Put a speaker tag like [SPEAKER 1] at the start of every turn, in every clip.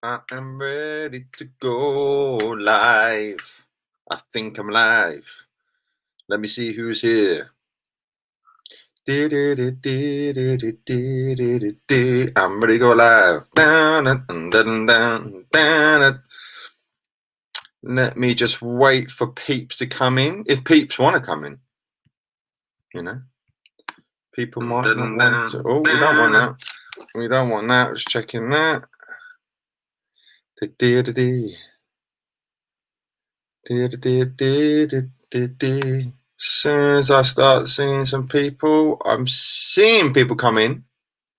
[SPEAKER 1] I am ready to go live. I think I'm live. Let me see who's here. I'm ready to go live. Let me just wait for peeps to come in. If peeps want to come in, you know, people might not want to. Oh, we don't want that. We don't want that. Just checking that. As soon as I start seeing some people, I'm seeing people come in.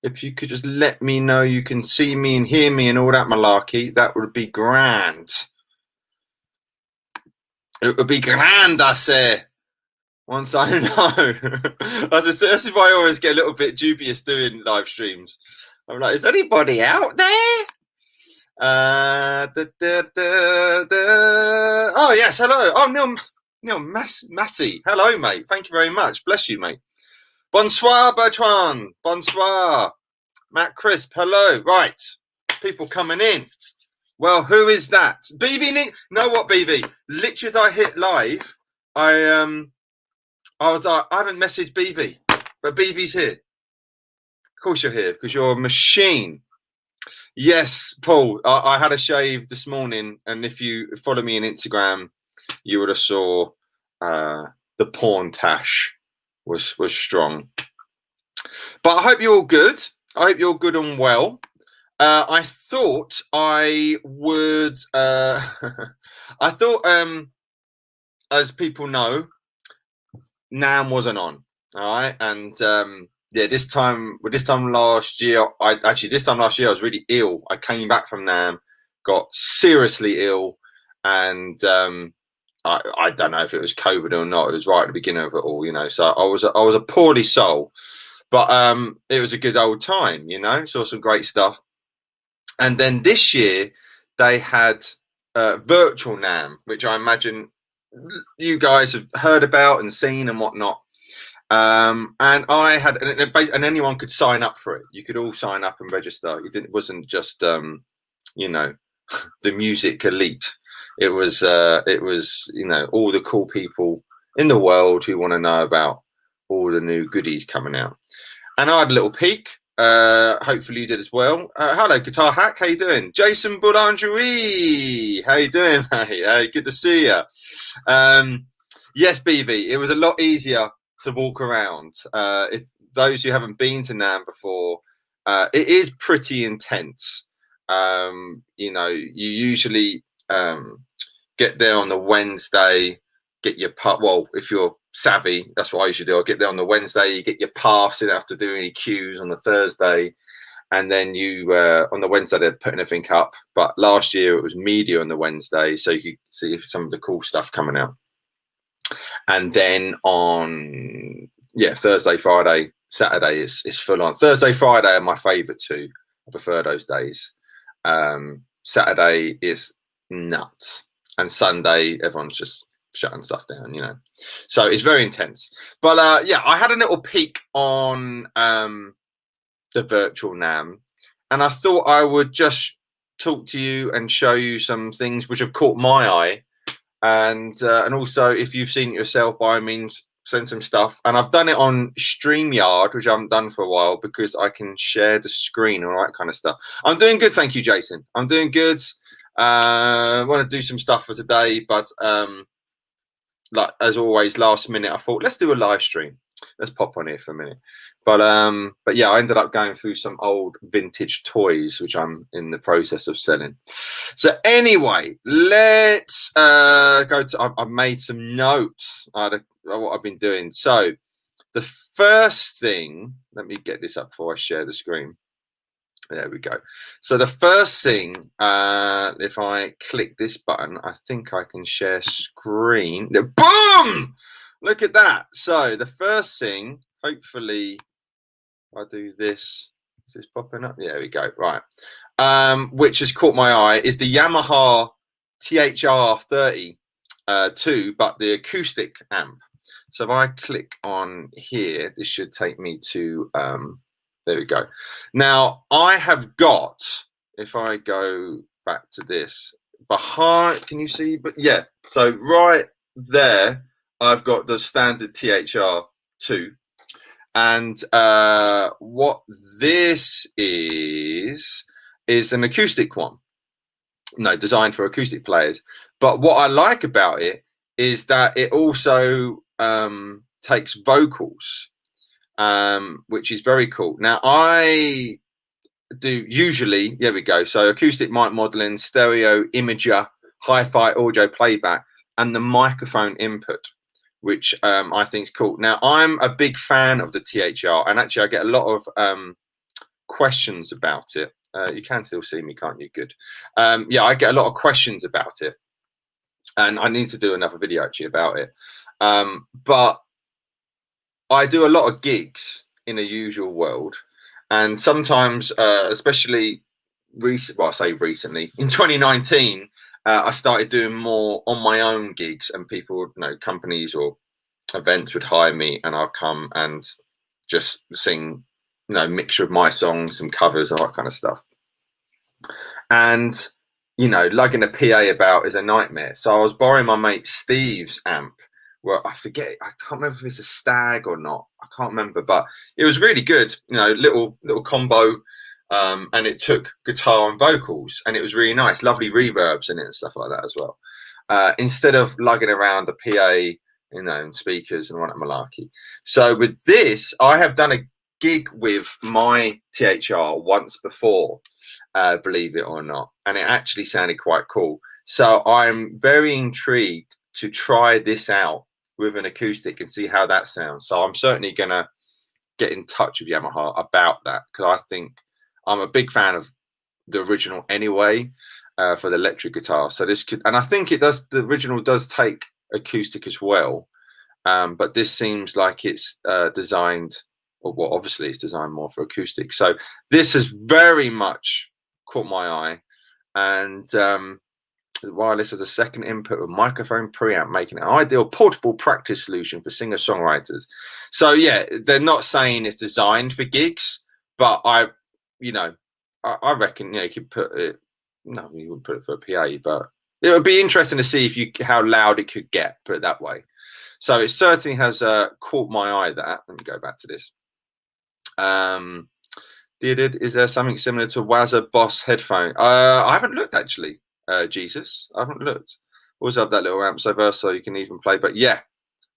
[SPEAKER 1] If you could just let me know you can see me and hear me and all that malarkey, that would be grand. It would be grand, I say. Once I know. This is why I always get a little bit dubious doing live streams. I'm like, is anybody out there? Oh yes, hello. Oh, Neil Massey. Hello, mate. Thank you very much. Bless you, mate. Bonsoir, Bertrand. Bonsoir. Matt Crisp. Hello. Right. People coming in. Well, who is that? BB Nick. Know what, BB? Literally as I hit live, I was like, I haven't messaged BB, but BB's here. Of course you're here because you're a machine. Yes, Paul. I had a shave this morning, and if you follow me on Instagram, you would have saw the porn tash was strong. But I hope you're all good. I hope you're good and well. I thought I would. I thought, as people know, NAMM wasn't on. All right, and yeah, this time last year, I was really ill. I came back from NAMM, got seriously ill, and I don't know if it was COVID or not. It was right at the beginning of it all, you know. So I was a poorly soul, but it was a good old time, you know. Saw some great stuff, and then this year they had virtual NAMM, which I imagine you guys have heard about and seen and whatnot. And I had, and anyone could sign up for it. You could all sign up and register. It wasn't just, you know, the music elite. It was, you know, all the cool people in the world who want to know about all the new goodies coming out. And I had a little peek. Hopefully you did as well. Hello, Guitar Hack. How you doing? Jason Boulangerie. How you doing, mate? Hey, good to see you. Yes, BB. It was a lot easier to walk around. If those who haven't been to NAMM before, it is pretty intense. You know, you usually get there on the Wednesday, get your well, if you're savvy, that's what I usually do. I get there on the Wednesday, you get your pass, you don't have to do any queues on the Thursday, and then you on the Wednesday they're putting everything up. But last year it was media on the Wednesday, so you could see some of the cool stuff coming out. And then on Thursday, Friday, Saturday it's full on. Thursday, Friday are my favourite two. I prefer those days. Saturday is nuts, and Sunday everyone's just shutting stuff down, you know. So it's very intense. But yeah, I had a little peek on the virtual NAMM, and I thought I would just talk to you and show you some things which have caught my eye. And also, if you've seen it yourself, by all means, send some stuff. And I've done it on StreamYard, which I haven't done for a while, because I can share the screen and all that kind of stuff. I'm doing good, thank you, Jason. I'm doing good. I want to do some stuff for today, but like as always, last minute, I thought let's do a live stream. Let's pop on here for a minute. But yeah, I ended up going through some old vintage toys, which I'm in the process of selling. So anyway, let's go to. I've made some notes of what I've been doing. So the first thing, let me get this up before I share the screen. There we go. So the first thing, if I click this button, I think I can share screen. Boom! Look at that. So the first thing, hopefully, I do this. Is this popping up? Yeah, there we go. Right. Which has caught my eye is the Yamaha THR 32, but the acoustic amp. So if I click on here, this should take me to there we go. Now I have got, if I go back to this. Behind, can you see? But yeah, so right there, I've got the standard THR2. And what this is an acoustic one. No, designed for acoustic players. But what I like about it is that it also takes vocals, which is very cool. Now, I do usually, there we go. So acoustic mic modeling, stereo imager, hi-fi audio playback, and the microphone input, which I think is cool. Now, I'm a big fan of the THR, and actually I get a lot of questions about it. You can still see me, can't you? Good. Yeah, I get a lot of questions about it, and I need to do another video actually about it. But I do a lot of gigs in a usual world, and sometimes, especially well, I say recently, in 2019, I started doing more on my own gigs, and people, companies or events would hire me, and I'll come and just sing, mixture of my songs, some covers, all that kind of stuff. And lugging a PA about is a nightmare. So I was borrowing my mate Steve's amp. Well, I forget, I can't remember if it's a Stag or not. I can't remember, but it was really good. Little combo, and it took guitar and vocals, and it was really nice. Lovely reverbs in it and stuff like that as well. Instead of lugging around the PA, and speakers and running malarkey. So with this, I have done a gig with my THR once before, believe it or not, and it actually sounded quite cool. So I'm very intrigued to try this out with an acoustic and see how that sounds. So I'm certainly gonna get in touch with Yamaha about that, because I think I'm a big fan of the original anyway, for the electric guitar. So this could, and I think it does, the original does take acoustic as well, but this seems like it's designed, well, obviously it's designed more for acoustic. So this has very much caught my eye, and the wireless as a second input with microphone preamp, making it an ideal portable practice solution for singer-songwriters. So yeah, they're not saying it's designed for gigs, but I reckon you could put it. No, you wouldn't put it for a PA, but it would be interesting to see how loud it could get. Put it that way. So it certainly has caught my eye. That, let me go back to this. Is there something similar to Wazza Boss headphone? I haven't looked actually. Jesus, I haven't looked. Always have that little amp so versatile you can even play. But yeah,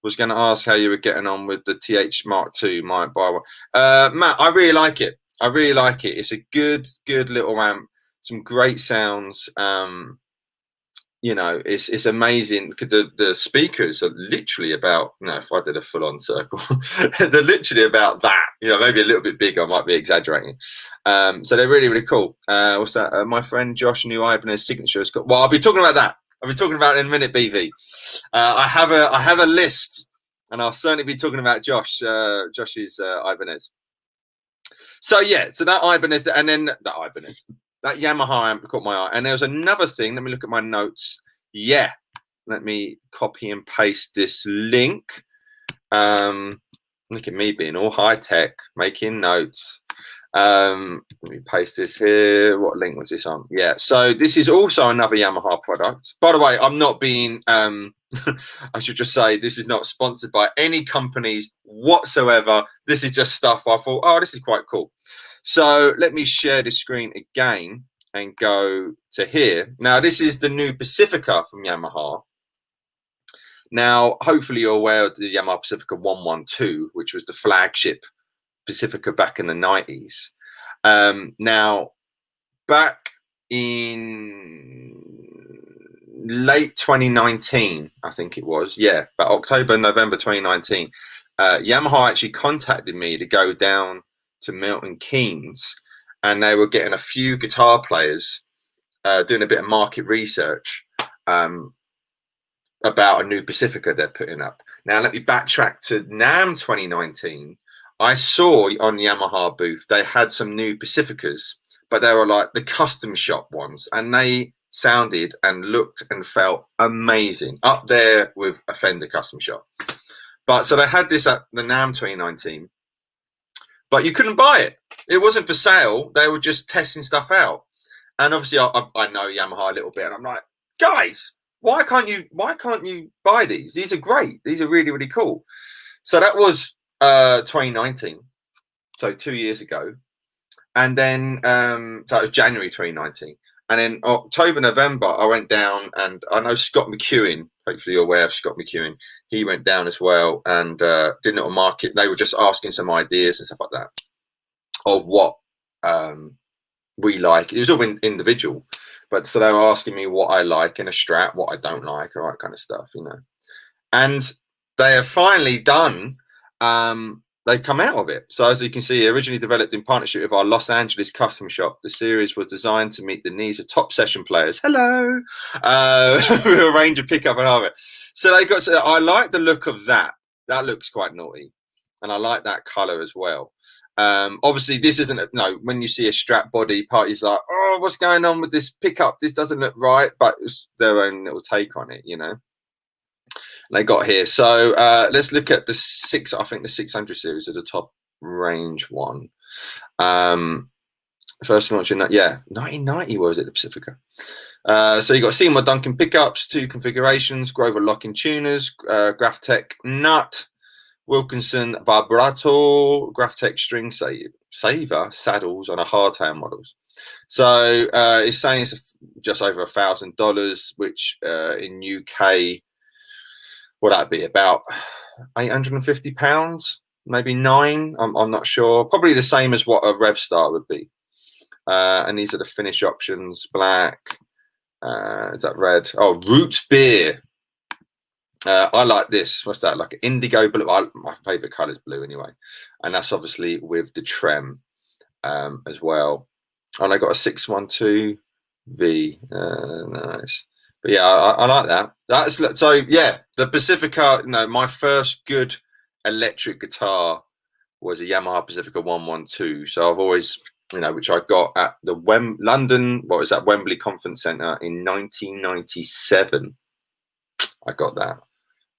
[SPEAKER 1] was going to ask how you were getting on with the TH Mark II. Might buy one. Matt, I really like it. I really like it. It's a good little amp. Some great sounds. It's amazing. The speakers are literally about, if I did a full-on circle, they're literally about that. Maybe a little bit bigger. I might be exaggerating. So they're really, really cool. What's that? My friend Josh knew Ibanez signature has got. Well, I'll be talking about that. I'll be talking about it in a minute, BV. I have a list, and I'll certainly be talking about Josh's Ibanez. So yeah, so that Ibanez, and then that Ibanez. That Yamaha amp caught my eye. And there was another thing. Let me look at my notes. Yeah. Let me copy and paste this link. Look at me being all high tech, making notes. Let me paste this here. What link was this on? Yeah. So this is also another Yamaha product. By the way, I'm not being, I should just say, this is not sponsored by any companies whatsoever. This is just stuff I thought, oh, this is quite cool. So let me share the screen again and go to here. Now, this is the new Pacifica from Yamaha. Now, hopefully you're aware of the Yamaha Pacifica 112, which was the flagship Pacifica back in the 90s. Now, back in late 2019, I think it was, yeah, about October, November 2019, Yamaha actually contacted me to go down to Milton Keynes, and they were getting a few guitar players, doing a bit of market research about a new Pacifica they're putting up. Now let me backtrack to NAMM 2019. I saw on the Yamaha booth they had some new Pacificas, but they were like the custom shop ones, and they sounded and looked and felt amazing, up there with a Fender custom shop. But so they had this at the NAMM 2019. But you couldn't buy it. It wasn't for sale. They were just testing stuff out. And obviously I know Yamaha a little bit, and I'm like, guys, why can't you buy these? These are great. These are really, really cool. So that was 2019, so 2 years ago. And then so that was January 2019. And then October, November, I went down, and I know Scott McEwen, hopefully you're aware of Scott McEwen, he went down as well, and did a little market. They were just asking some ideas and stuff like that of what we like. It was all individual, but so they were asking me what I like in a Strat, what I don't like, all that kind of stuff, you know. And they have finally done, they've come out of it. So as you can see, originally developed in partnership with our Los Angeles custom shop, the series was designed to meet the needs of top session players. Hello, with a range of pickup and hardware. So they got. So I like the look of that. That looks quite naughty, and I like that color as well. Obviously, this isn't when you see a Strat body, party's like, oh, what's going on with this pickup? This doesn't look right, but it's their own little take on it, you know. They got here. So let's look at the I think the 600 series is the top range one. First launch in 1990 was it, the Pacifica. So you got Seymour Duncan pickups, 2 configurations, Grover locking tuners, Graphtec nut, Wilkinson vibrato, Graphtec string saver saddles on a hardtail models. So it's saying it's just over $1,000, which in UK, would that be about £850, maybe 9? I'm not sure. Probably the same as what a Rev Star would be. And these are the finish options: black. Is that red? Oh, Roots beer. I like this. What's that? Like indigo blue. My favorite color is blue anyway, and that's obviously with the trem as well. And I got a 612V. Nice. But yeah, I like that. That's so yeah. The Pacifica. My first good electric guitar was a Yamaha Pacifica 112. So I've always, which I got at the London. What was that? Wembley Conference Centre in 1997. I got that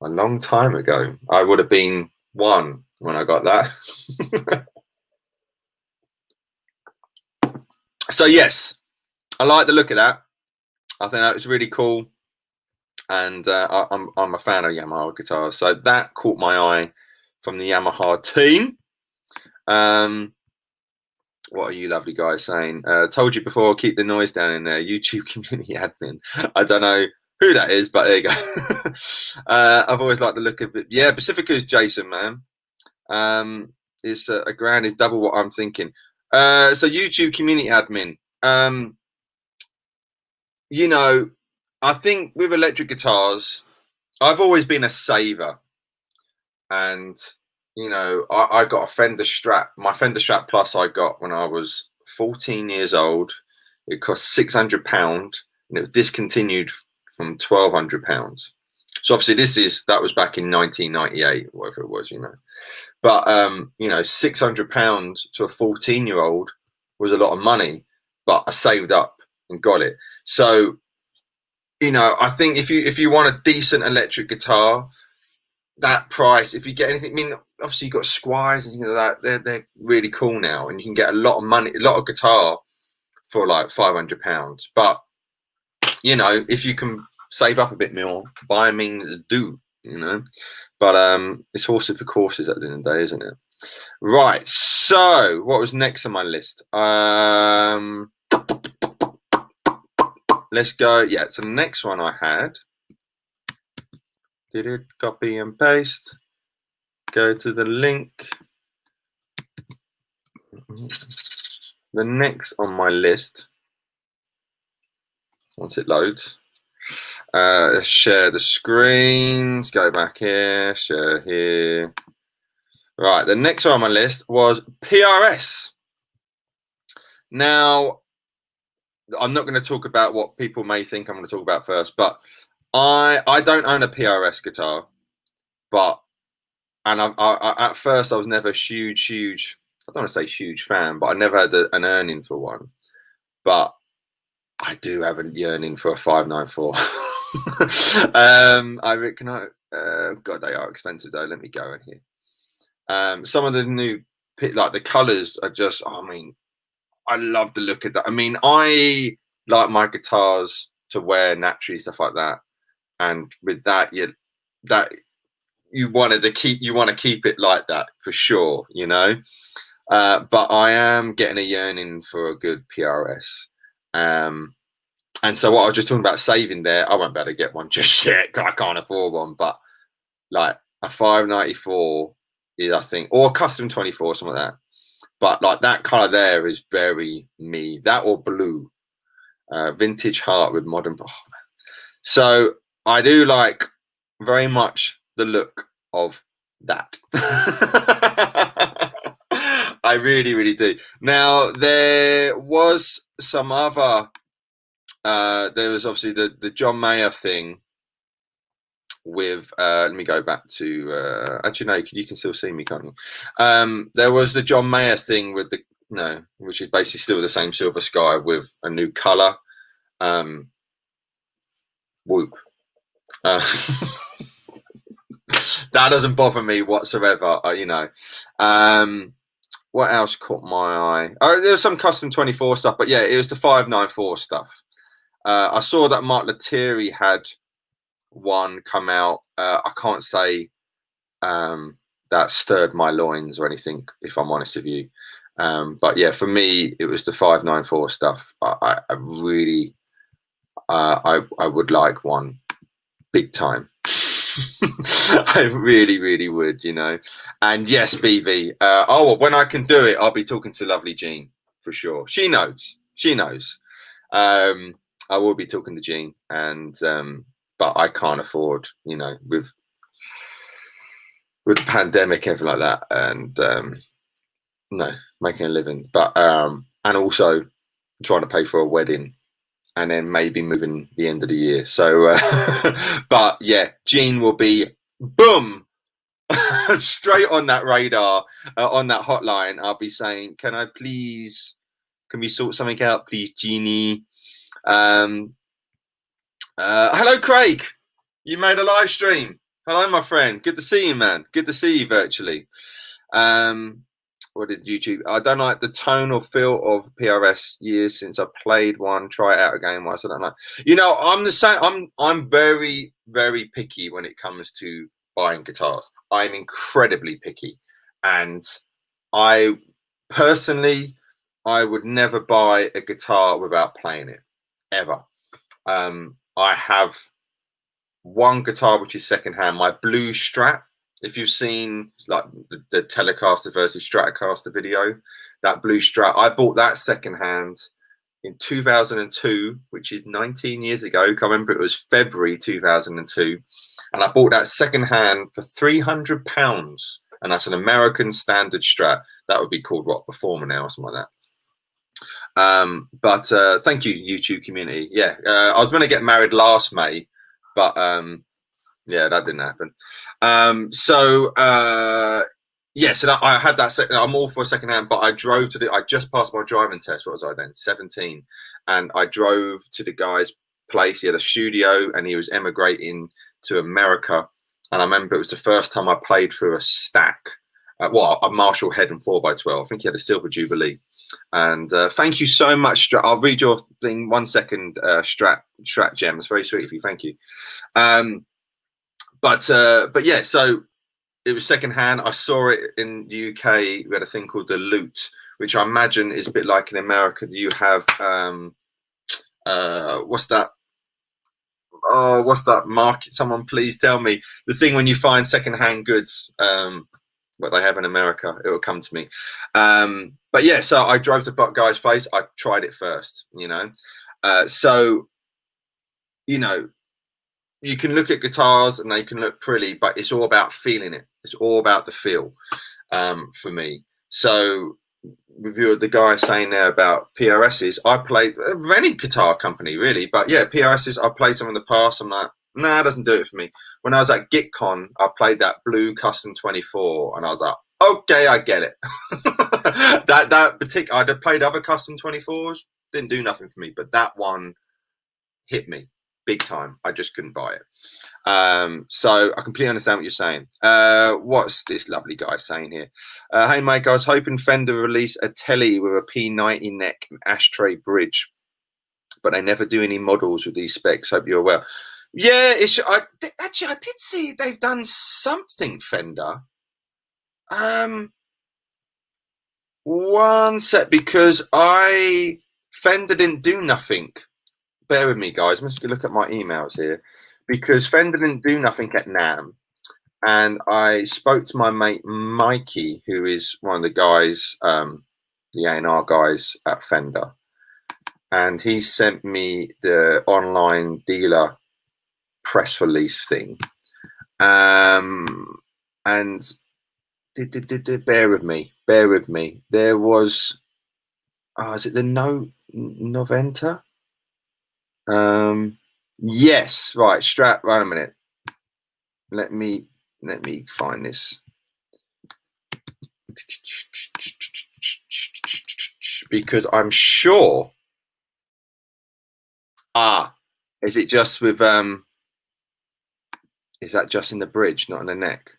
[SPEAKER 1] a long time ago. I would have been 1 when I got that. So yes, I like the look of that. I think that was really cool, and I'm a fan of Yamaha guitars, so that caught my eye from the Yamaha team. What are you lovely guys saying? Told you before, keep the noise down in there. YouTube community admin. I don't know who that is, but there you go. I've always liked the look of it. Yeah, Pacifica's Jason, man. It's a grand is double what I'm thinking. So YouTube community admin. I think with electric guitars, I've always been a saver, and I got a Fender Strat. My Fender Strat Plus I got when I was 14 years old. It cost £600, and it was discontinued from £1,200. So obviously that was back in 1998, whatever it was, But £600 to a 14-year-old was a lot of money, but I saved up and got it. So I think if you want a decent electric guitar, that price, if you get anything, obviously you've got Squires and things like that, they're really cool now, and you can get a lot of money, a lot of guitar for like £500. But if you can save up a bit more, by means do, But it's horses for courses at the end of the day, isn't it? Right. So what was next on my list? Let's go. Yeah. So the next one I had. Did it copy and paste? Go to the link. The next on my list, once it loads, share the screens, go back here, share here. Right, the next one on my list was PRS. Now, I'm not going to talk about what people may think I'm going to talk about first, but I don't own a PRS guitar, and I at first I was never huge, I don't want to say huge fan, but I never had an earning for one. But I do have a yearning for a 594. I reckon God, they are expensive though. Let me go in here. Some of the new the colors are just, I love the look of that. like my guitars to wear naturally, stuff like that. And with that, you want to keep it like that for sure, you know. But I am getting a yearning for a good PRS. And so what I was just talking about saving there, I won't be able to get one just yet because I can't afford one. But like a 594 is, I think, or a custom 24, something like that. But like that color there is very me. That or blue, vintage heart with modern. Oh, so I do like very much the look of that. I really, really do. Now there was some other. There was obviously the John Mayer thing with. Let me go back to. Actually, no, you can still see me, can't you? There was the John Mayer thing with the which is basically still the same Silver Sky with a new color. Whoop. That doesn't bother me whatsoever, you know. What else caught my eye? Oh, there was some custom 24 stuff, but yeah, it was the 594 stuff. I saw that Mark Lettieri had one come out. I can't say that stirred my loins or anything, if I'm honest with you. But yeah, for me, it was the 594 stuff. I really, I would like one big time. I really, really would, you know. And yes, BV. When I can do it, I'll be talking to lovely Jean for sure. She knows. I will be talking to Jean, and but I can't afford, you know, with the pandemic, everything like that, and no, making a living. But and also trying to pay for a wedding. And then maybe moving the end of the year. So, but yeah, Jean will be boom straight on that radar, on that hotline. I'll be saying, can we sort something out, please, Jeannie? Hello, Craig. You made a live stream. Hello, my friend. Good to see you, man. Good to see you virtually. What did YouTube? I don't like the tone or feel of PRS. Years since I played one. Try it out again once. I don't know. You know, I'm the same. I'm very, very picky when it comes to buying guitars. I'm incredibly picky, and I personally, I would never buy a guitar without playing it ever. I have one guitar which is secondhand. My blue Strat. If you've seen like the Telecaster versus Stratocaster video, that blue Strat, I bought that secondhand in 2002, which is 19 years ago. I remember it was February 2002, and I bought that secondhand for £300, and that's an American standard Strat. That would be called what, Performer now or something like that. But thank you, YouTube community. Yeah, I was going to get married last May, but yeah, that didn't happen. Yes, and I had that second. I'm all for a second hand, but I drove to I just passed my driving test. What was I then? 17, and I drove to the guy's place. He had a studio, and he was emigrating to America. And I remember it was the first time I played through a stack, a Marshall Head and 4x12. I think he had a Silver Jubilee. And thank you so much. I'll read your thing 1 second. Strat Gem. It's very sweet of you. Thank you. But yeah, so it was secondhand. I saw it in the UK. We had a thing called the Loot, which I imagine is a bit like in America. You have what's that? Oh, what's that market? Someone please tell me the thing when you find secondhand goods. What they have in America, it will come to me. But yeah, so I drove to Buck Guy's place. I tried it first, you know. So you know. You can look at guitars and they can look pretty, but it's all about feeling it. It's all about the feel for me. So with the guy saying there about PRSs, I played any guitar company really, but yeah, PRSs, I played some in the past. I'm like, nah, it doesn't do it for me. When I was at GitCon, I played that blue custom 24 and I was like, okay, I get it. that particular, I'd played other custom 24s, didn't do nothing for me, but that one hit me big time. I just couldn't buy it. So I completely understand what you're saying. What's this lovely guy saying here? Hey Mike, I was hoping Fender release a telly with a P90 neck and ashtray bridge. but they never do any models with these specs. Hope you're well. Yeah, actually I did see they've done something Fender. One sec, because Fender didn't do nothing. Bear with me, guys. I'm just gonna look at my emails here, because Fender didn't do nothing at NAMM, and I spoke to my mate Mikey, who is one of the guys, the A&R guys at Fender, and he sent me the online dealer press release thing, and bear with me. There was, is it the Noventa? Yes, right. Strap. Wait a minute. Let me find this, because I'm sure. Is it just with is that just in the bridge, not in the neck?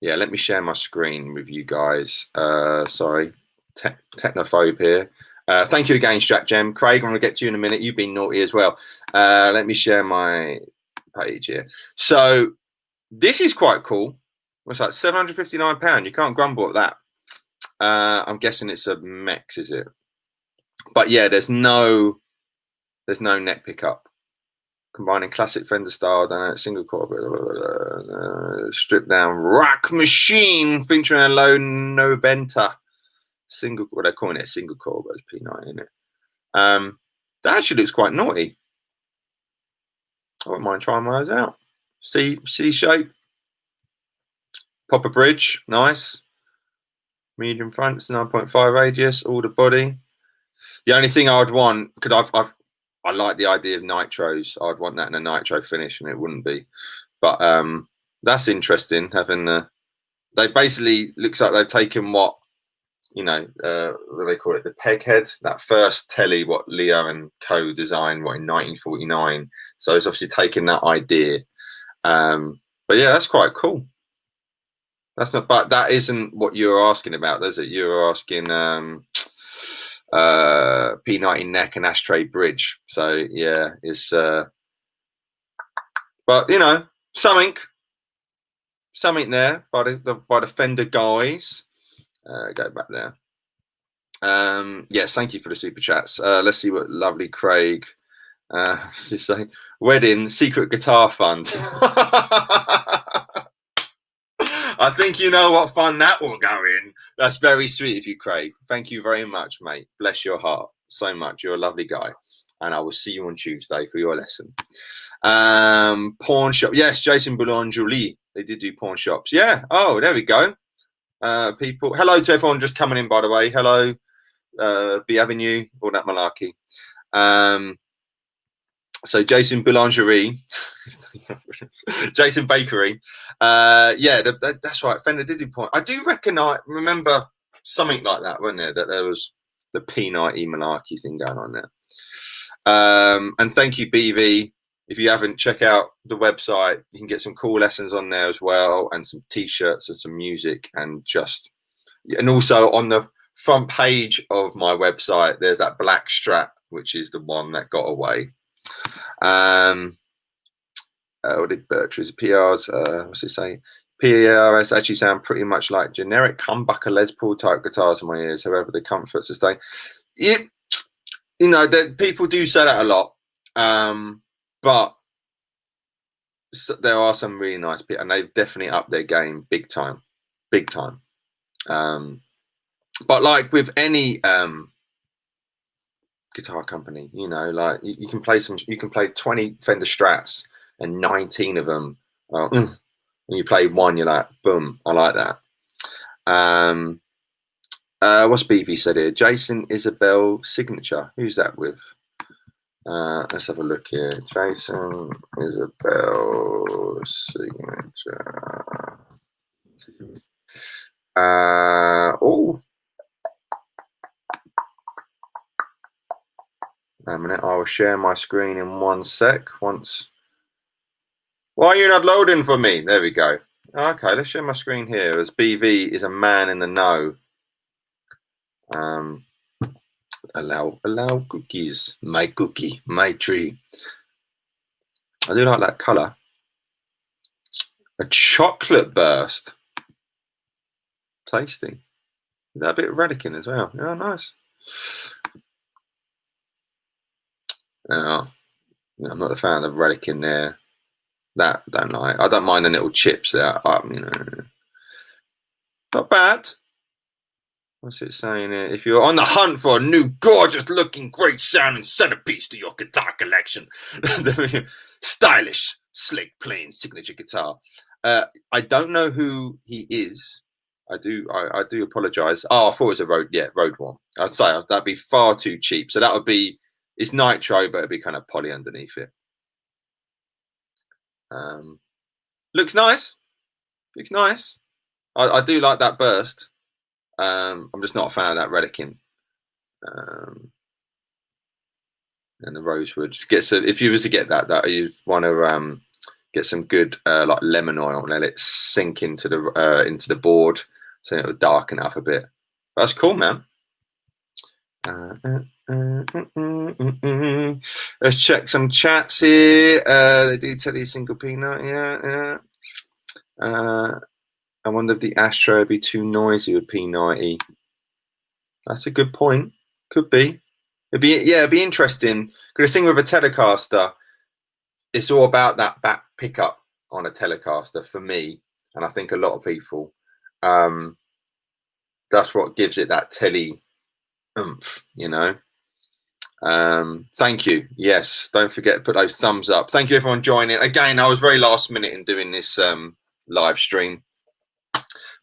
[SPEAKER 1] Yeah, let me share my screen with you guys. Sorry, technophobe here. Thank you again, Strat Gem. Craig, I'm going to get to you in a minute. You've been naughty as well. Let me share my page here. So this is quite cool. What's that? £759. You can't grumble at that. I'm guessing it's a Mex, is it? But yeah, there's no neck pickup. Combining classic Fender style, single core, stripped down rack machine featuring a low Noventa single. What they're calling it, single core, but it's P9, isn't it? That actually looks quite naughty. I wouldn't mind trying those out. C shape, proper bridge, nice. Medium front, it's 9.5 radius, all the body. The only thing I would want, because I like the idea of nitros. I'd want that in a nitro finish, and it wouldn't be. But that's interesting. Having they basically looks like they've taken what, you know, what do they call it? The peg head, that first telly what Leo and Co designed in 1949. So it's obviously taken that idea. But yeah, that's quite cool. That's not, but that isn't what you're asking about, is it? You're asking P90 neck and ashtray bridge. So yeah, it's but you know, something there by the Fender guys. Go back there. Yes, thank you for the super chats. Let's see what lovely Craig say. Wedding secret guitar fund. I think you know what fun that will go in. That's very sweet of you, Craig. Thank you very much, mate. Bless your heart so much. You're a lovely guy. And I will see you on Tuesday for your lesson. Pawn shop. Yes, Jason Boulangerie. They did do pawn shops. Yeah. Oh, there we go. People. Hello to everyone just coming in, by the way. Hello, B Avenue, all that malarkey. So Jason Boulangerie, Jason Bakery. Yeah, that's right. Fender did do point. I do remember something like that, wasn't there? That there was the P90 malarkey thing going on there. And thank you, BV. If you haven't, check out the website. You can get some cool lessons on there as well, and some T-shirts and some music, and also on the front page of my website, there's that black Strat, which is the one that got away. What did Bertram's PRs? What's it say? PRs actually sound pretty much like generic humbucker Les Paul type guitars in my ears. However, the comfort sustain. You know that people do say that a lot, but there are some really nice people, and they've definitely upped their game big time. But like with any guitar company, you know, like you can play 20 Fender Strats and 19 of them and you play one, you're like, boom, I like that. What's BV said here? Jason Isabel signature. Who's that with? Let's have a look here. Jason Isabel signature. Oh, a minute. I will share my screen in 1 sec. Why are you not loading for me? There we go. Okay, let's share my screen here as BV is a man in the know. Allow cookies. My cookie, my tree. I do like that colour. A chocolate burst. Tasty. That a bit of Redican as well. Oh, nice. Oh, I'm not a fan of Redican there. That don't like. I don't mind the little chips there. You know, not bad. What's it saying here? If you're on the hunt for a new, gorgeous-looking, great sounding centerpiece to your guitar collection, stylish, slick, plain signature guitar. I don't know who he is. I do apologise. Oh, I thought it was a Road one. I'd say that'd be far too cheap. So that would be, it's nitro, but it'd be kind of poly underneath it. Looks nice. Looks nice. I do like that burst. I'm just not a fan of that Redican. And the rosewood. If you was to get that you want to get some good like lemon oil and let it sink into the board, so it'll darken it up a bit. That's cool, man. Let's check some chats here. They do tell you single peanut, yeah. I wonder if the Astro would be too noisy with P90. That's a good point. Could be. It'd be interesting. Because the thing with a Telecaster, it's all about that back pickup on a Telecaster for me, and I think a lot of people. That's what gives it that telly oomph, you know. Thank you. Yes, don't forget to put those thumbs up. Thank you everyone joining. Again, I was very last minute in doing this live stream.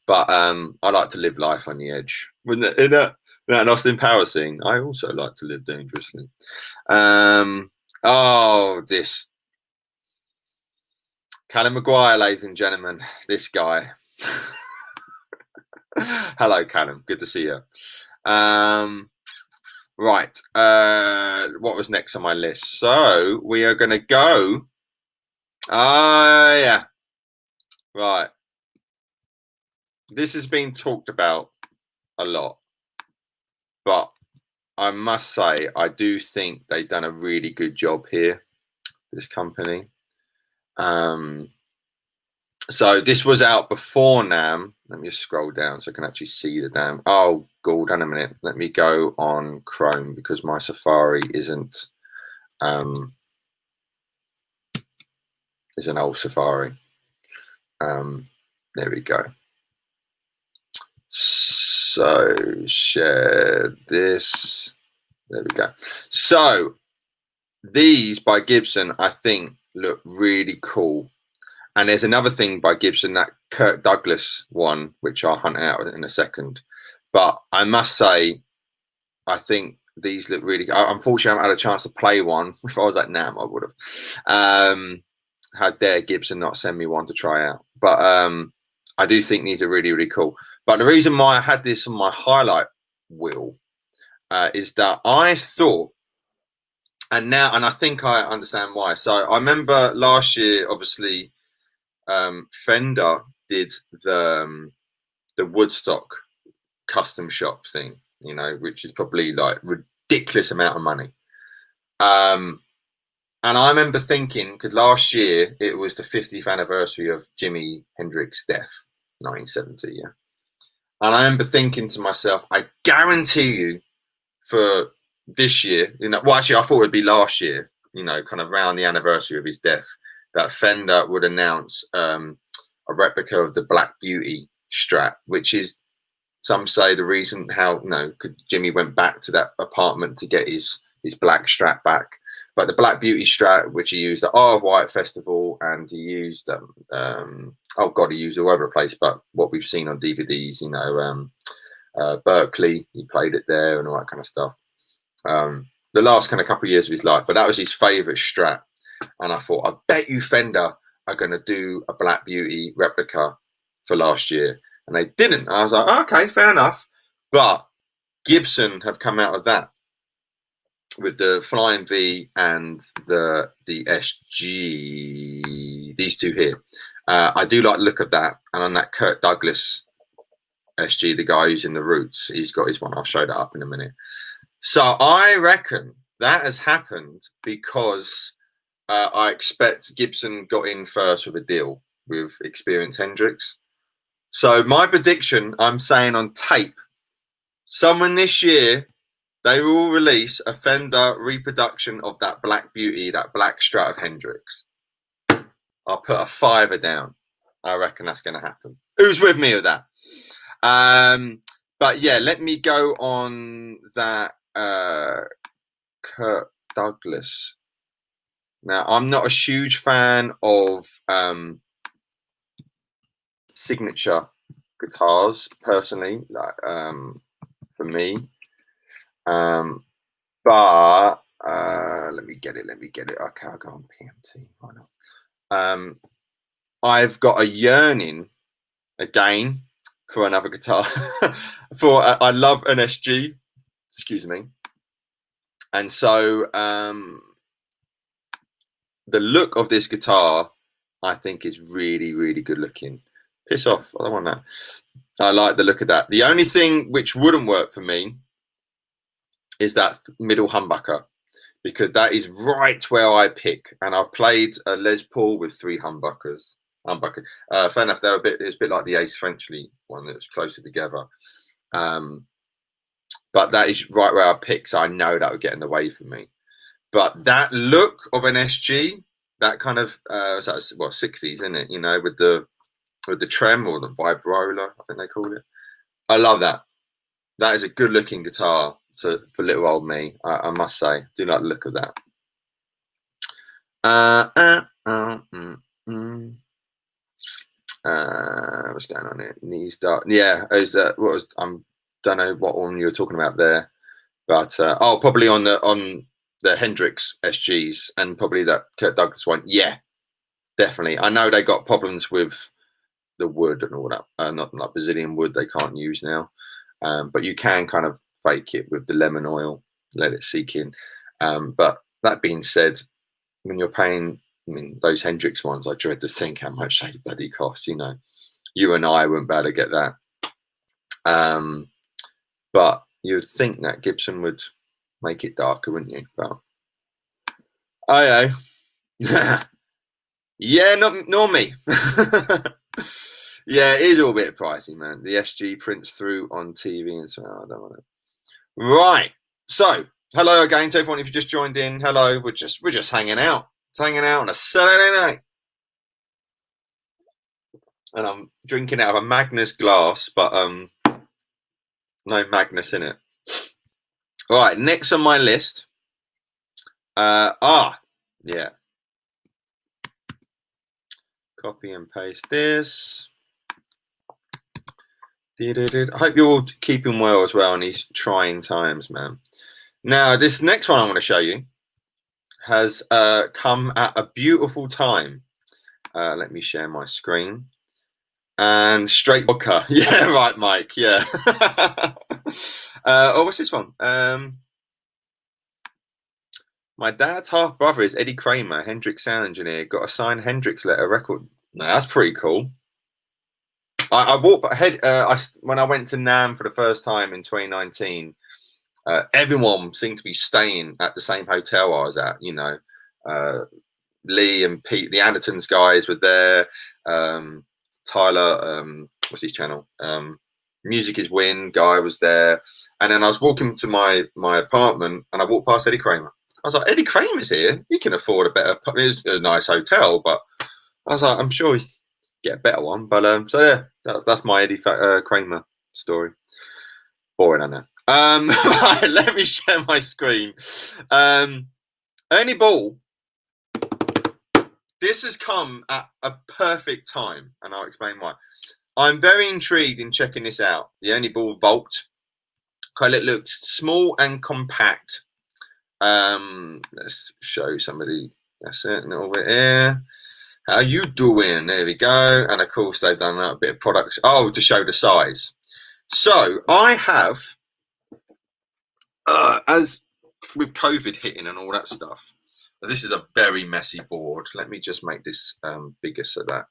[SPEAKER 1] But I like to live life on the edge. In that Austin Power scene, I also like to live dangerously. This Callum Maguire, ladies and gentlemen, this guy. Hello, Callum. Good to see you. Right. What was next on my list? So we are going to go. Yeah. Right. This has been talked about a lot, but I must say I do think they've done a really good job here, this company. So this was out before NAMM. Let me just scroll down so I can actually see the damn. Oh, hold on a minute. Let me go on Chrome because my Safari isn't is an old Safari. There we go. So share this. There we go. So these by Gibson, I think, look really cool. And there's another thing by Gibson, that Kirk Douglas one, which I'll hunt out in a second. But I must say, I think these look really good. Unfortunately, I haven't had a chance to play one. If I was at NAMM, I would have. How dare Gibson not send me one to try out. But I do think these are really, really cool. But the reason why I had this on my highlight wheel is that I thought, and I think I understand why. So I remember last year, obviously, Fender did the Woodstock custom shop thing, you know, which is probably like ridiculous amount of money. And I remember thinking, because last year it was the 50th anniversary of Jimi Hendrix's death, 1970, yeah. And I remember thinking to myself, I guarantee you for this year, you know, well, actually, I thought it would be last year, you know, kind of around the anniversary of his death, that Fender would announce a replica of the Black Beauty Strat, which is, some say, the reason how, you know, because Jimmy went back to that apartment to get his black Strat back. But the Black Beauty Strat, which he used at Isle of Wight Festival, and he used, oh God, he used all over the place, but what we've seen on DVDs, you know, Berkeley, he played it there and all that kind of stuff. The last kind of couple of years of his life, but that was his favourite Strat. And I thought, I bet you Fender are going to do a Black Beauty replica for last year. And they didn't. I was like, oh, okay, fair enough. But Gibson have come out of that with the Flying V and the SG, these two here. I do like the look of that. And on that Kirk Douglas SG, the guy who's in the Roots, he's got his one. I'll show that up in a minute. So I reckon that has happened because I expect Gibson got in first with a deal with Experience Hendrix. So my prediction, I'm saying on tape, someone this year, they will release a Fender reproduction of that Black Beauty, that Black Strat of Hendrix. I'll put a $5 down. I reckon that's going to happen. Who's with me with that? But yeah, let me go on that Kirk Douglas. Now, I'm not a huge fan of signature guitars personally, like for me. But let me get it. Okay, I'll go on PMT. Why not? I've got a yearning again for another guitar. For I love an SG. Excuse me. And so the look of this guitar, I think, is really, really good looking. Piss off! I don't want that. I like the look of that. The only thing which wouldn't work for me is that middle humbucker, because that is right where I pick. And I've played a Les Paul with 3 humbuckers. Fair enough. They're it's a bit like the Ace Frenchley one that's closer together. But that is right where I pick, so I know that would get in the way for me. But that look of an SG, that kind of well 60s, isn't it? You know, with the trem or the vibrola, I think they call it. I love that. That is a good looking guitar. So for little old me, I must say, do like the look of that. What's going on here? Knees dark. Yeah, don't know what one you were talking about there, but probably on the Hendrix SGs and probably that Kirk Douglas one. Yeah, definitely. I know they got problems with the wood and all that. Not like Brazilian wood they can't use now, but you can kind of fake it with the lemon oil, let it seek in. But that being said, when you're paying, I mean, those Hendrix ones, I dread to think how much they bloody cost. You know, you and I wouldn't be able to get that. But you'd think that Gibson would make it darker, wouldn't you? But yeah, not me. Yeah, it is all a bit pricey, man. The SG prints through on TV and so I don't want it. Right. So hello again to everyone. If you just joined in, hello. We're just hanging out. Hanging out on a Saturday night. And I'm drinking out of a Magnus glass, but no Magnus in it. All right, next on my list. Yeah. Copy and paste this. I hope you're all keeping well as well in these trying times, man. Now, this next one I want to show you has come at a beautiful time. Let me share my screen. And straight vodka. Yeah, right, Mike. Yeah. What's this one? My dad's half brother is Eddie Kramer, Hendrix sound engineer. Got a signed Hendrix letter record. No, that's pretty cool. I walked ahead when I went to NAMM for the first time in 2019. Everyone seemed to be staying at the same hotel I was at. You know, Lee and Pete, the Andertons guys, were there. Tyler, what's his channel? Music is Win guy was there, and then I was walking to my apartment, and I walked past Eddie Kramer. I was like, Eddie Kramer's here. He can afford a better. It was a nice hotel, but I was like, I'm sure he get a better one. But so yeah, that's my Eddie Kramer story. Boring, I know. Right, let me share my screen. Ernie Ball. This has come at a perfect time, and I'll explain why. I'm very intrigued in checking this out. The Ernie Ball Vault. It looks small and compact. Let's show somebody. That's it, a little bit here. How you doing? There we go. And of course, they've done a bit of products. Oh, to show the size. So I have, as with COVID hitting and all that stuff, this is a very messy board. Let me just make this bigger so that.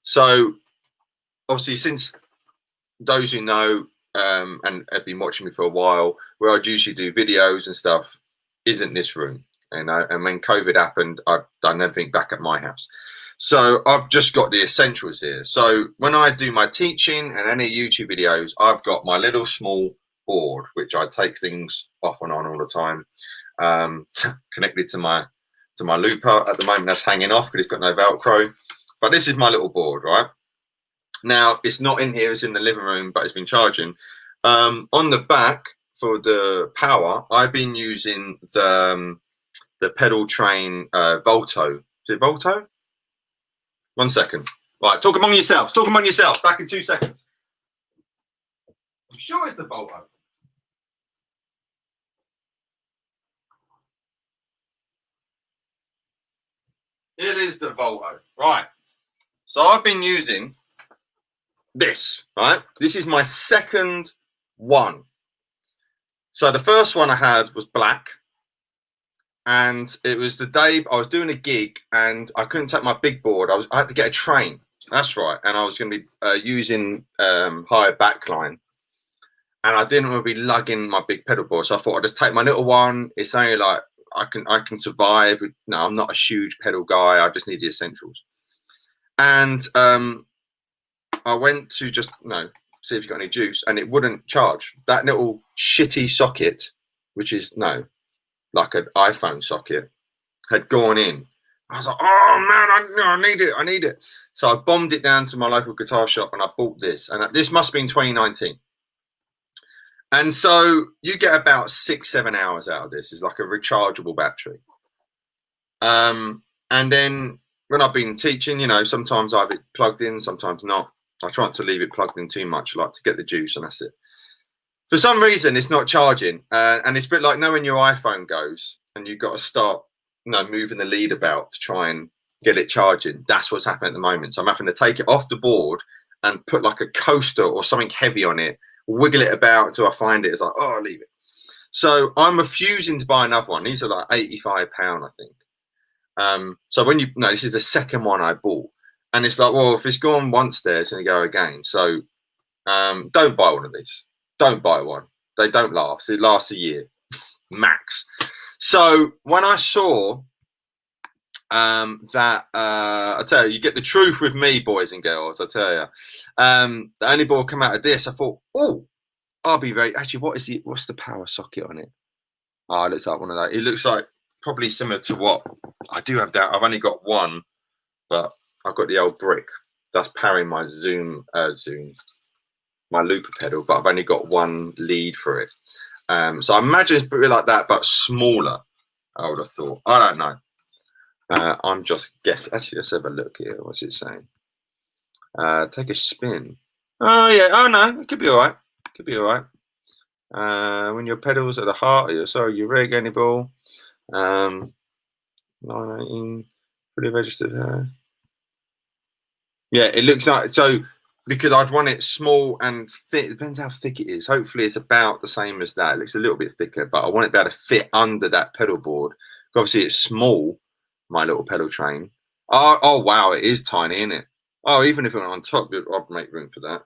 [SPEAKER 1] So obviously, since those who know, and have been watching me for a while, where I'd usually do videos and stuff, isn't this room. You know, and when COVID happened, I've done everything back at my house. So I've just got the essentials here. So when I do my teaching and any YouTube videos, I've got my little small board, which I take things off and on all the time, connected to my looper. At the moment, that's hanging off because it's got no Velcro. But this is my little board, right? Now, it's not in here, it's in the living room, but it's been charging. On the back for the power, I've been using the pedal train Volto. Is it Volto? 1 second. Right, talk among yourselves. Talk among yourselves. Back in 2 seconds. I'm sure it's the Volto. It is the Volto. Right. So I've been using this, right? This is my second one. So the first one I had was black. And it was the day I was doing a gig and I couldn't take my big board. I had to get a train. That's right. And I was going to be using higher backline. And I didn't want to be lugging my big pedal board. So I thought I'd just take my little one. It's only like I can survive. No, I'm not a huge pedal guy. I just need the essentials. And I went to just see if you got any juice, and it wouldn't charge. That little shitty socket, which is like an iPhone socket, had gone in. I was like, oh man, I need it. So I bombed it down to my local guitar shop and I bought this. And this must have been 2019. And so you get about 6-7 hours out of this. It's like a rechargeable battery. And then when I've been teaching, sometimes I have it plugged in, sometimes not. I try not to leave it plugged in too much. I like to get the juice and that's it. For some reason, it's not charging. And it's a bit like when your iPhone goes and you've got to start moving the lead about to try and get it charging. That's what's happening at the moment. So I'm having to take it off the board and put like a coaster or something heavy on it, wiggle it about until I find it. It's like, oh, I'll leave it. So I'm refusing to buy another one. These are like £85, I think. So when this is the second one I bought. And it's like, well, if it's gone once there, it's going to go again. So don't buy one of these. Don't buy one. They don't last. It lasts a year, max. So when I saw that, I tell you get the truth with me, boys and girls. I tell you, the Ernie Ball come out of this. I thought, oh, I'll be very. Actually, what's the power socket on it? Oh, it looks like one of those. It looks like probably similar to what I do have that. I've only got one, but I've got the old brick that's powering my my looper pedal, but I've only got one lead for it. So I imagine it's pretty like that, but smaller. I would have thought. I don't know. I'm just guessing. Actually, let's have a look here. What's it saying? Take a spin. Oh yeah. Oh no, it could be all right. Could be all right. When your pedals at the heart of your rig, Ernie Ball. 918, fully registered. Yeah, it looks like so. Because I'd want it small and fit. It depends how thick it is. Hopefully it's about the same as that. It looks a little bit thicker, but I want it to be able to fit under that pedal board. Obviously it's small, my little pedal train. Oh wow, it is tiny, isn't it? Oh, even if it went on top, I'd make room for that.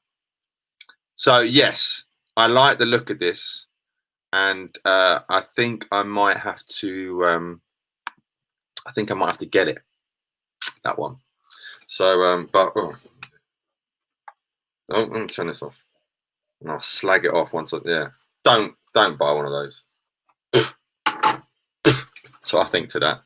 [SPEAKER 1] So yes, I like the look of this. And I think I might have to get it. That one. So but I'm going to turn this off. And I'll slag it off once. Don't buy one of those. So I think to that.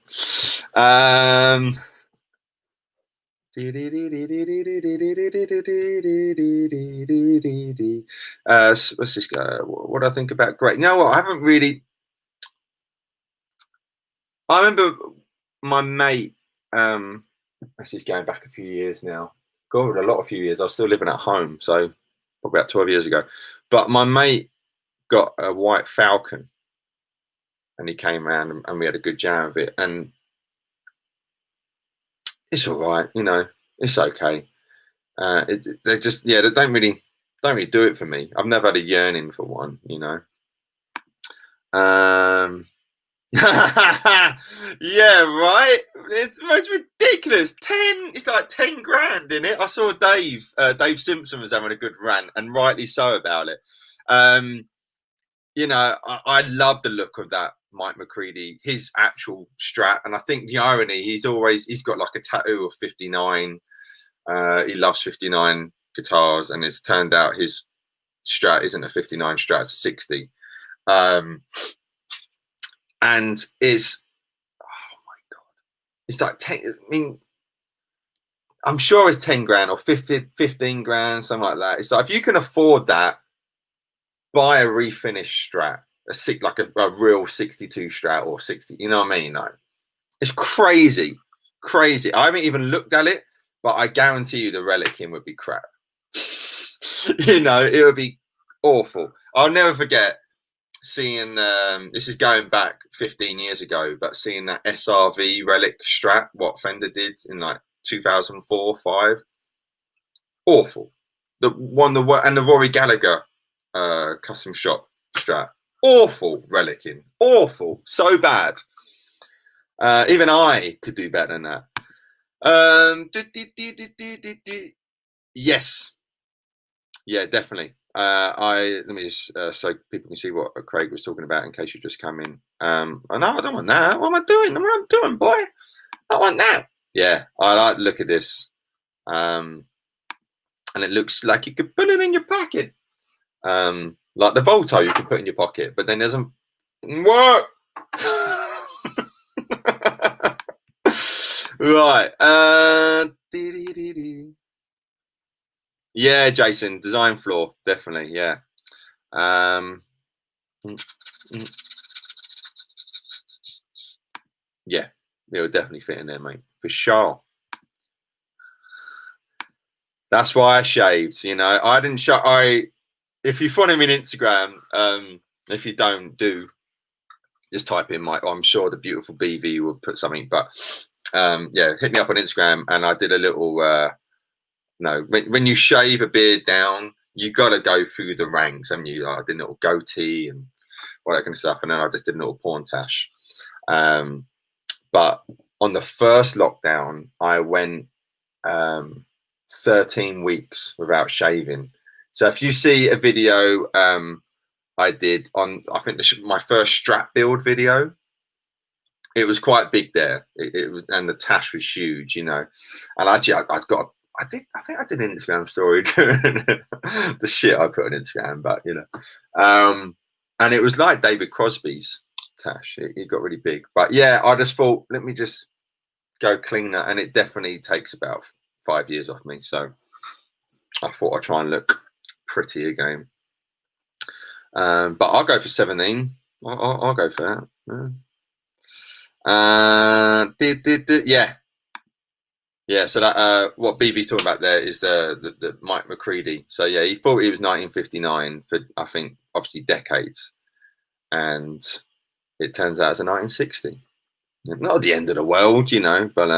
[SPEAKER 1] Let's just go. What do I think about great? You know what? I haven't really. I remember my mate. This is going back a few years now. God, a few years. I was still living at home, so probably about 12 years ago. But my mate got a white Falcon, and he came around and we had a good jam of it. And it's all right, it's okay. They don't really do it for me. I've never had a yearning for one, Yeah, right. It's the most ridiculous. It's like 10 grand in it. I saw Dave Simpson was having a good rant, and rightly so about it. You know, I love the look of that Mike McCready, his actual Strat, and I think the irony, he's got like a tattoo of 59. He loves 59 guitars, and it's turned out his Strat isn't a 59 Strat, it's a 60. And it's, oh my god, it's like 10, I mean, I'm sure it's 10 grand or 15 grand, something like that. It's like, if you can afford that, buy a refinished Strat, like a real 62 Strat or 60, you know what I mean? No, it's crazy. I haven't even looked at it, but I guarantee you the Relicing would be crap. You know, it would be awful. I'll never forget seeing, this is going back 15 years ago, but seeing that SRV Relic Strat, what Fender did in like 2004, 5. Awful. The Rory Gallagher custom shop Strat, awful. Relicing, awful, so bad. Even I could do better than that. Yes, yeah, definitely. Let me just so people can see what Craig was talking about in case you just come in. No, I don't want that. What am I doing? What am I doing, boy? I want that. Yeah, I like the look at this. And it looks like you could put it in your pocket. Like the Volto you can put in your pocket, but then it doesn't work. Right. Yeah, Jason, design floor, definitely. Yeah. Yeah, it'll definitely fit in there, mate, for sure. That's why I shaved. You know, I didn't show. If you follow me on Instagram, if you don't, just type in I'm sure the beautiful BV will put something. But yeah, hit me up on Instagram, and I did a little. No, when you shave a beard down, you got to go through the ranks. I mean, I did a little goatee and all that kind of stuff, and then I just did a little porntash. But on the first lockdown, I went 13 weeks without shaving. So if you see a video I did on, I think my first Strat build video, it was quite big there. It was, and the tash was huge, you know. And actually, I think I did an Instagram story doing the shit I put on Instagram, but you know, and it was like David Crosby's tash. It got really big, but yeah, I just thought, let me just go cleaner, and it definitely takes about 5 years off me. So I thought I'd try and look pretty again. But I'll go for 17. I'll go for that. Yeah. So that what BV's talking about there is the Mike McCready. So yeah, he thought it was 1959 for, I think, obviously decades, and it turns out it's a 1960. Not the end of the world, you know, but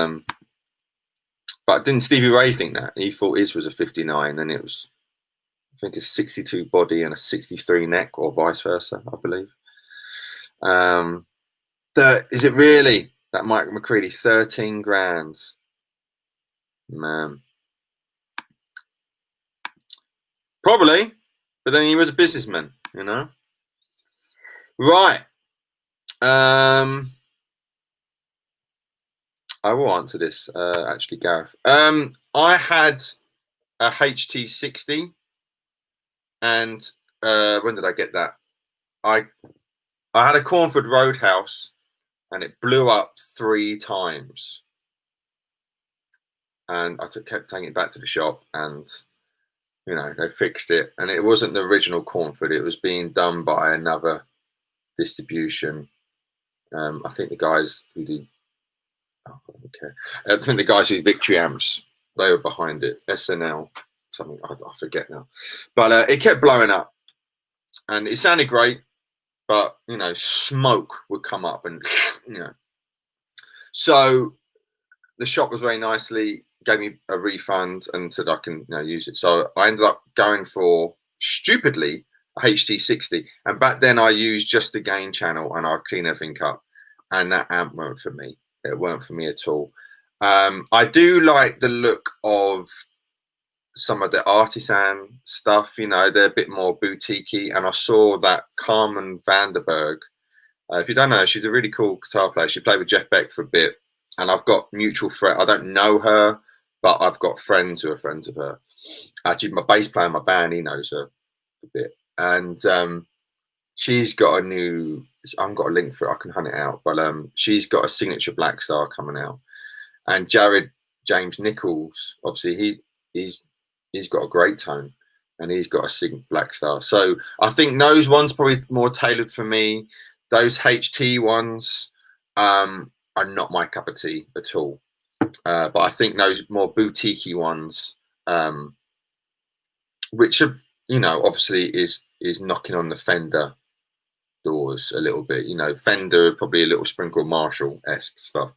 [SPEAKER 1] didn't Stevie Ray think that? He thought his was a 59, and it was, I think, a 62 body and a 63 neck, or vice versa, I believe. Is it really that Mike McCready? 13 grand, man. Probably, but then he was a businessman, you know. Right. I will answer this, actually, Gareth. I had a HT60, and when did I get that? I had a Cornford Roadhouse, and it blew up 3 times. And I kept taking it back to the shop, and you know, they fixed it. And it wasn't the original Cornford; it was being done by another distribution. I think the guys who do. Oh, I don't care. I think the guys who Victory Amps, they were behind it. SNL, something, I forget now. But it kept blowing up, and it sounded great, but you know, smoke would come up, and you know. So the shop was very nicely, gave me a refund and said I can, you know, use it. So I ended up going for, stupidly, a HT60, and back then I used just the gain channel, and I'd clean everything up, and that amp weren't for me. It weren't for me at all. I do like the look of some of the artisan stuff, you know, they're a bit more boutiquey. And I saw that Carmen Vanderberg. If you don't know, she's a really cool guitar player. She played with Jeff Beck for a bit, and I've got mutual friends. I don't know her, but I've got friends who are friends of her. Actually, my bass player in my band, he knows her a bit, and she's got a new. I haven't got a link for it. I can hunt it out, but she's got a signature Black Star coming out, and Jared James Nichols, obviously he's got a great tone, and he's got a Black Star. So I think those ones probably more tailored for me. Those HT ones are not my cup of tea at all. But I think those more boutiquey ones, which are, you know, obviously is knocking on the Fender doors a little bit. You know, Fender, probably a little sprinkle Marshall-esque stuff.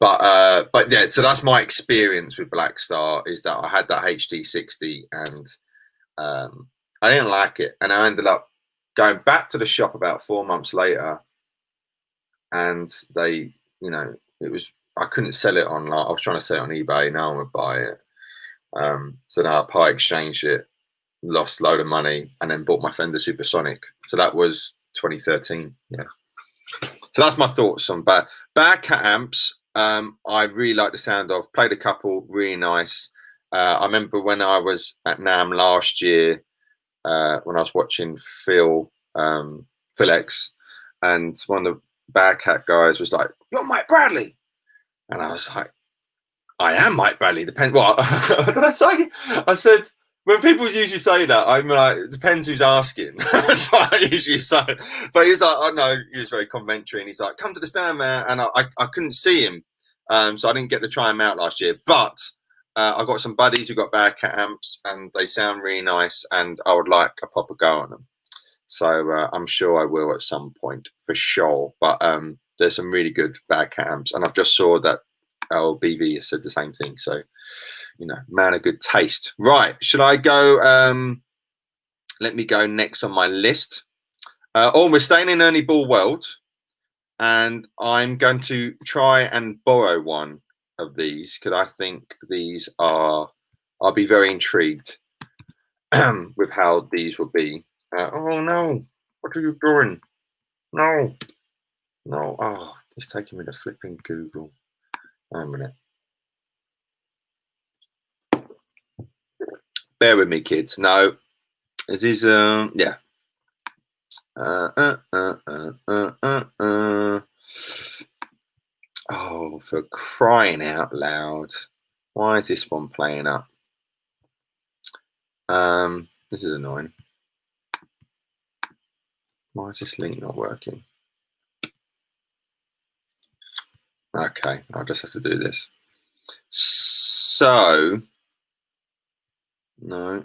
[SPEAKER 1] But yeah, so that's my experience with Black Star, is that I had that HT60 and I didn't like it, and I ended up going back to the shop about 4 months later, and they, you know, I couldn't sell it on. I was trying to sell it on eBay. No one would buy it. So now I part exchanged it, lost a load of money, and then bought my Fender Supersonic. So that was 2013. Yeah. So that's my thoughts on bad cat amps. I really like the sound of. Played a couple, really nice. I remember when I was at NAMM last year, when I was watching Phil X, and one of the bad cat guys was like, "You're Mike Bradley," and I was like, "I am Mike Bradley." Depends what. What did I say? I said, when people usually say that, I'm like, it depends who's asking. That's what I usually say. But he's like, oh no, he was very complimentary, and he's like, "Come to the stand, man." And I couldn't see him, so I didn't get to try him out last year. But I've got some buddies who got bad cat amps, and they sound really nice, and I would like a proper go on them. So I'm sure I will at some point, for sure. But there's some really good bad cat amps, and I've just saw that LBV has said the same thing. So, you know, man of good taste. Right, should I go? Let me go next on my list. We're staying in Ernie Ball world, and I'm going to try and borrow one of these, because I think these are, I'll be very intrigued with how these will be. Oh no, what are you doing? No, oh, it's taking me to flipping Google. Wait a minute. Bear with me, kids. No, this is yeah. Oh, for crying out loud! Why is this one playing up? This is annoying. Why is this link not working? Okay, I'll just have to do this. So, no.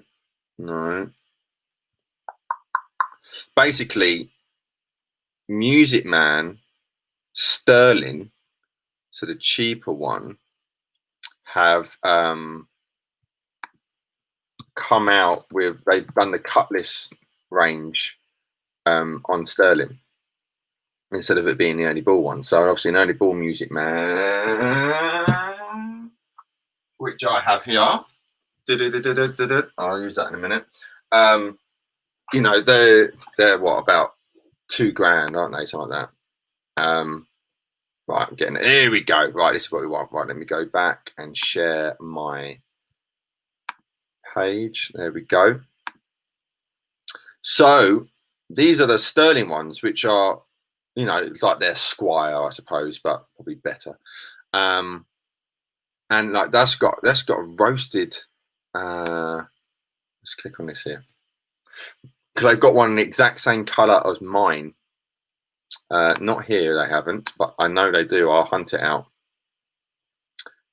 [SPEAKER 1] Basically, Music Man, Sterling, so the cheaper one, have come out with, they've done the Cutlass range on Sterling instead of it being the Ernie Ball one. So obviously an Ernie Ball Music Man, which I have here. I'll use that in a minute. You know, they're what, about $2,000, aren't they? Something like that. Right, I'm getting it. Here we go. Right, this is what we want. Right, let me go back and share my page. There we go. So these are the Sterling ones, which are, you know, it's like their Squire, I suppose, but probably better. And like that's got a roasted. Let's click on this here, because I've got one in the exact same color as mine. Not here, they haven't, but I know they do. I'll hunt it out.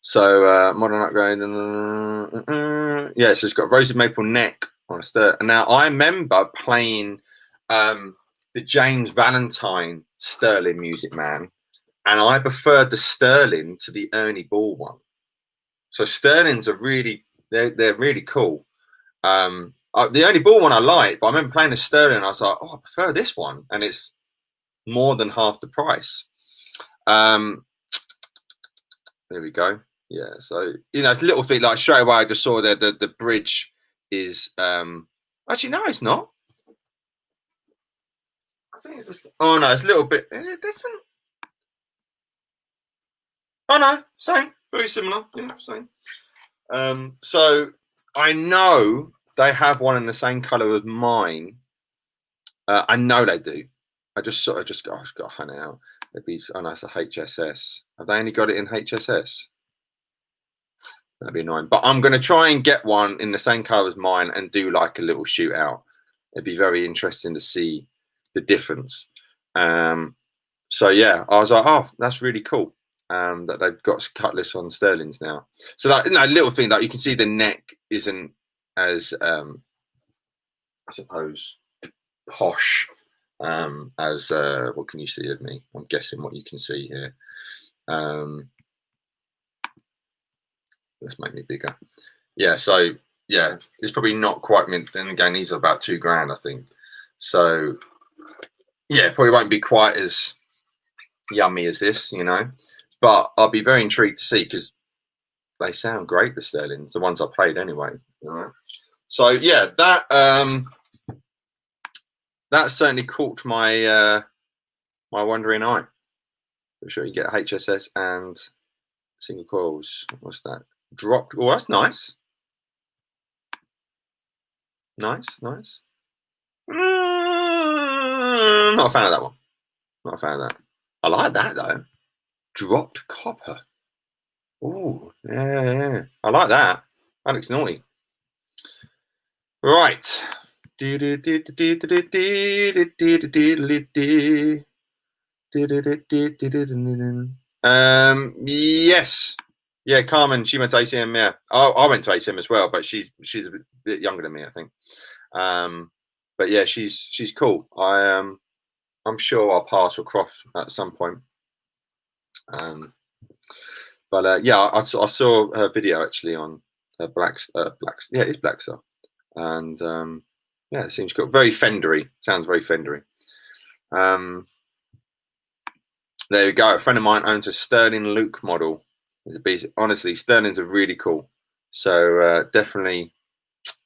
[SPEAKER 1] So modern upgrade. Yeah, so it's got roasted maple neck on a stir. And now I remember playing the James Valentine Sterling Music Man, and I preferred the Sterling to the Ernie Ball one. So Sterlings are really, they're really cool. The Ernie Ball one I like, but I remember playing the Sterling and I was like, oh, I prefer this one, and it's more than half the price. There we go. Yeah, so you know, it's a little thing like straight away I just saw that the bridge is actually no, it's not. I think it's just, oh no, it's a little bit different. Oh no, same, very similar. Yeah, same. So I know they have one in the same colour as mine. I know they do. I just sort of just got to hunt it out. It'd be, oh no, it's a HSS. Have they only got it in HSS? That'd be annoying. But I'm going to try and get one in the same colour as mine and do like a little shootout. It'd be very interesting to see the difference. So yeah, I was like, oh, that's really cool. That they've got Cutlass on Sterlings now. So that, you know, little thing that you can see the neck isn't as I suppose posh as what can you see of me? I'm guessing what you can see here. Let's make me bigger. Yeah, so yeah, it's probably not quite mint. Then again, these are about £2,000, I think. So yeah, probably won't be quite as yummy as this, you know. But I'll be very intrigued to see because they sound great, the Sterlings, the ones I played anyway. You know? So yeah, that certainly caught my my wandering eye. For sure, you get HSS and single coils. What's that? Dropped. Oh, that's nice. Nice. Not a fan of that one. Not a fan of that. I like that though. Dropped copper. Oh, yeah. I like that. That looks naughty. Right. Yes. Yeah, Carmen, she went to ACM, yeah. I went to ACM as well, but she's a bit younger than me, I think. But yeah, she's cool. I'm sure I'll pass her across at some point. But yeah, I saw her video actually on yeah, it's Black Star, and yeah, it seems cool. Very Fendery. Sounds very Fendery. There you go. A friend of mine owns a Sterling Luke model. It's a beast. Honestly, Sterlings are really cool. So definitely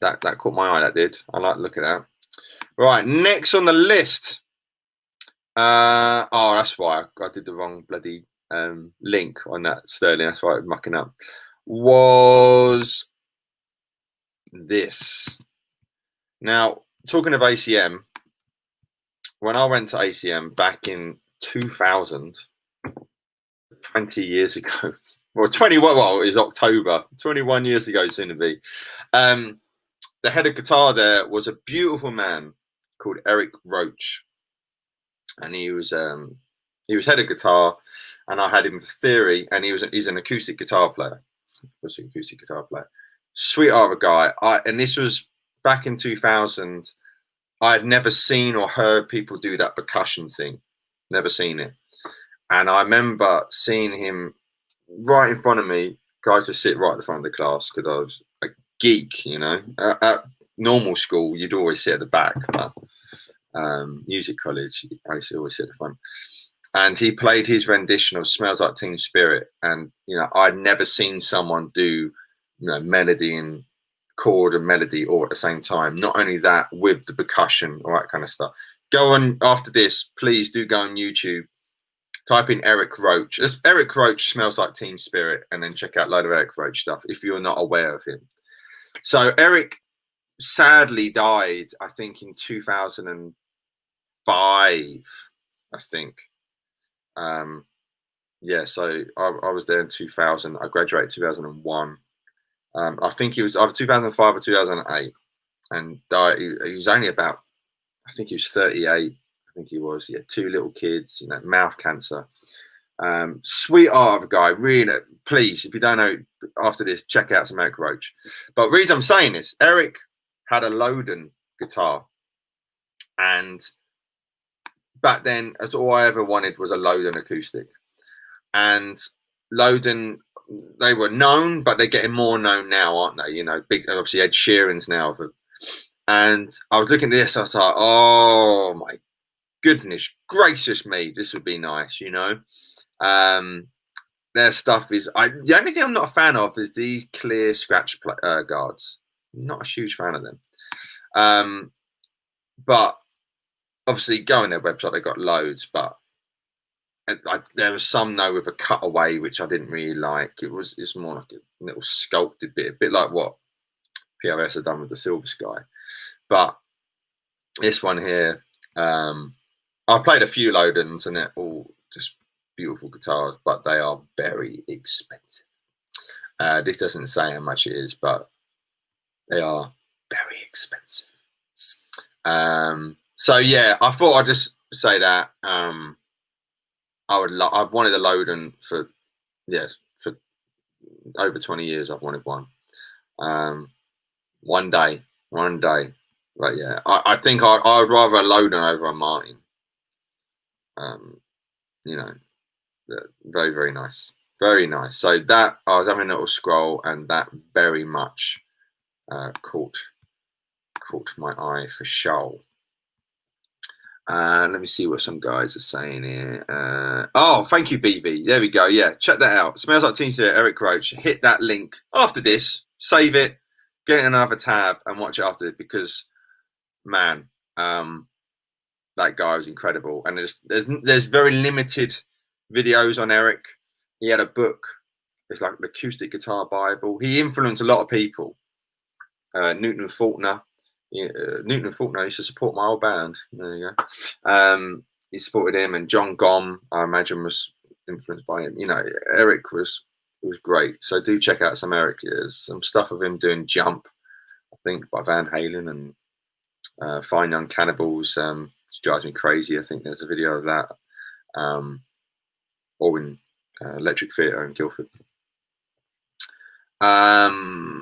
[SPEAKER 1] that caught my eye. That did. I like to look at that. Right, next on the list. Oh, that's why I did the wrong bloody link on that Sterling. That's why I was mucking up. Was this. Now, talking of ACM, when I went to ACM back in 2000, 20 years ago, well, 21, well, it was October, 21 years ago, soon to be. The head of guitar there was a beautiful man called Eric Roach, and he was head of guitar, and I had him for theory, and he's an acoustic guitar player. Was an acoustic guitar player, sweetheart of a guy. And this was back in 2000. I had never seen or heard people do that percussion thing, never seen it. And I remember seeing him right in front of me. Guys just sit right at the front of the class because I was a geek, you know. At normal school, you'd always sit at the back, but music college, I used to always sit at the front. And he played his rendition of "Smells Like Teen Spirit," and you know, I'd never seen someone do, you know, melody and chord and melody all at the same time. Not only that, with the percussion, all that kind of stuff. Go on after this, please do go on YouTube. Type in Eric Roach. Eric Roach "Smells Like Teen Spirit," and then check out a load of Eric Roach stuff if you're not aware of him. So Eric sadly died, I think, in 2005. I think. Yeah, so I was there in 2000. I graduated 2001. I think he was either 2005 or 2008, and died. He was only about, I think he was 38. I think he was. He had 2 little kids, you know, mouth cancer. Sweetheart of a guy, really. Please, if you don't know, after this, check out some Eric Roach. But the reason I'm saying this, Eric had a Loden guitar, and back then, that's all I ever wanted was a Loden acoustic. And Loden, they were known, but they're getting more known now, aren't they? You know, big, obviously Ed Sheeran's now. And I was looking at this, I was like, oh my goodness gracious me, this would be nice, you know. their stuff is. The only thing I'm not a fan of is these clear scratch guards. Not a huge fan of them. But obviously, go on their website. They've got loads, but there was some with a cutaway which I didn't really like. It's more like a little sculpted bit, a bit like what PRS have done with the Silver Sky. But this one here, I played a few Lodens and they're all just beautiful guitars, but they are very expensive. This doesn't say how much it is, but they are very expensive. So yeah, I thought I'd just say that. I've wanted a Loden for over 20 years. I've wanted one. One day. But yeah, I think I would rather a Loden over a Martin. You know, very, very nice. Very nice. So that, I was having a little scroll and that very much caught my eye for show. Let me see what some guys are saying here. Oh, thank you, BV. There we go. Yeah, check that out. Smells Like Teen Spirit, Eric Roach. Hit that link after this. Save it. Get in another tab and watch it after this because, man, that guy was incredible. And there's very limited videos on Eric. He had a book. It's like the Acoustic Guitar Bible. He influenced a lot of people. Newton Faulkner. Newton Faulkner used to support my old band. There you go. He supported him, and John Gomm, I imagine, was influenced by him. You know, Eric was great. So do check out some Eric. There's some stuff of him doing Jump, I think, by Van Halen, and Fine Young Cannibals. Which drives me crazy. I think there's a video of that. Or in Electric Theatre in Guildford.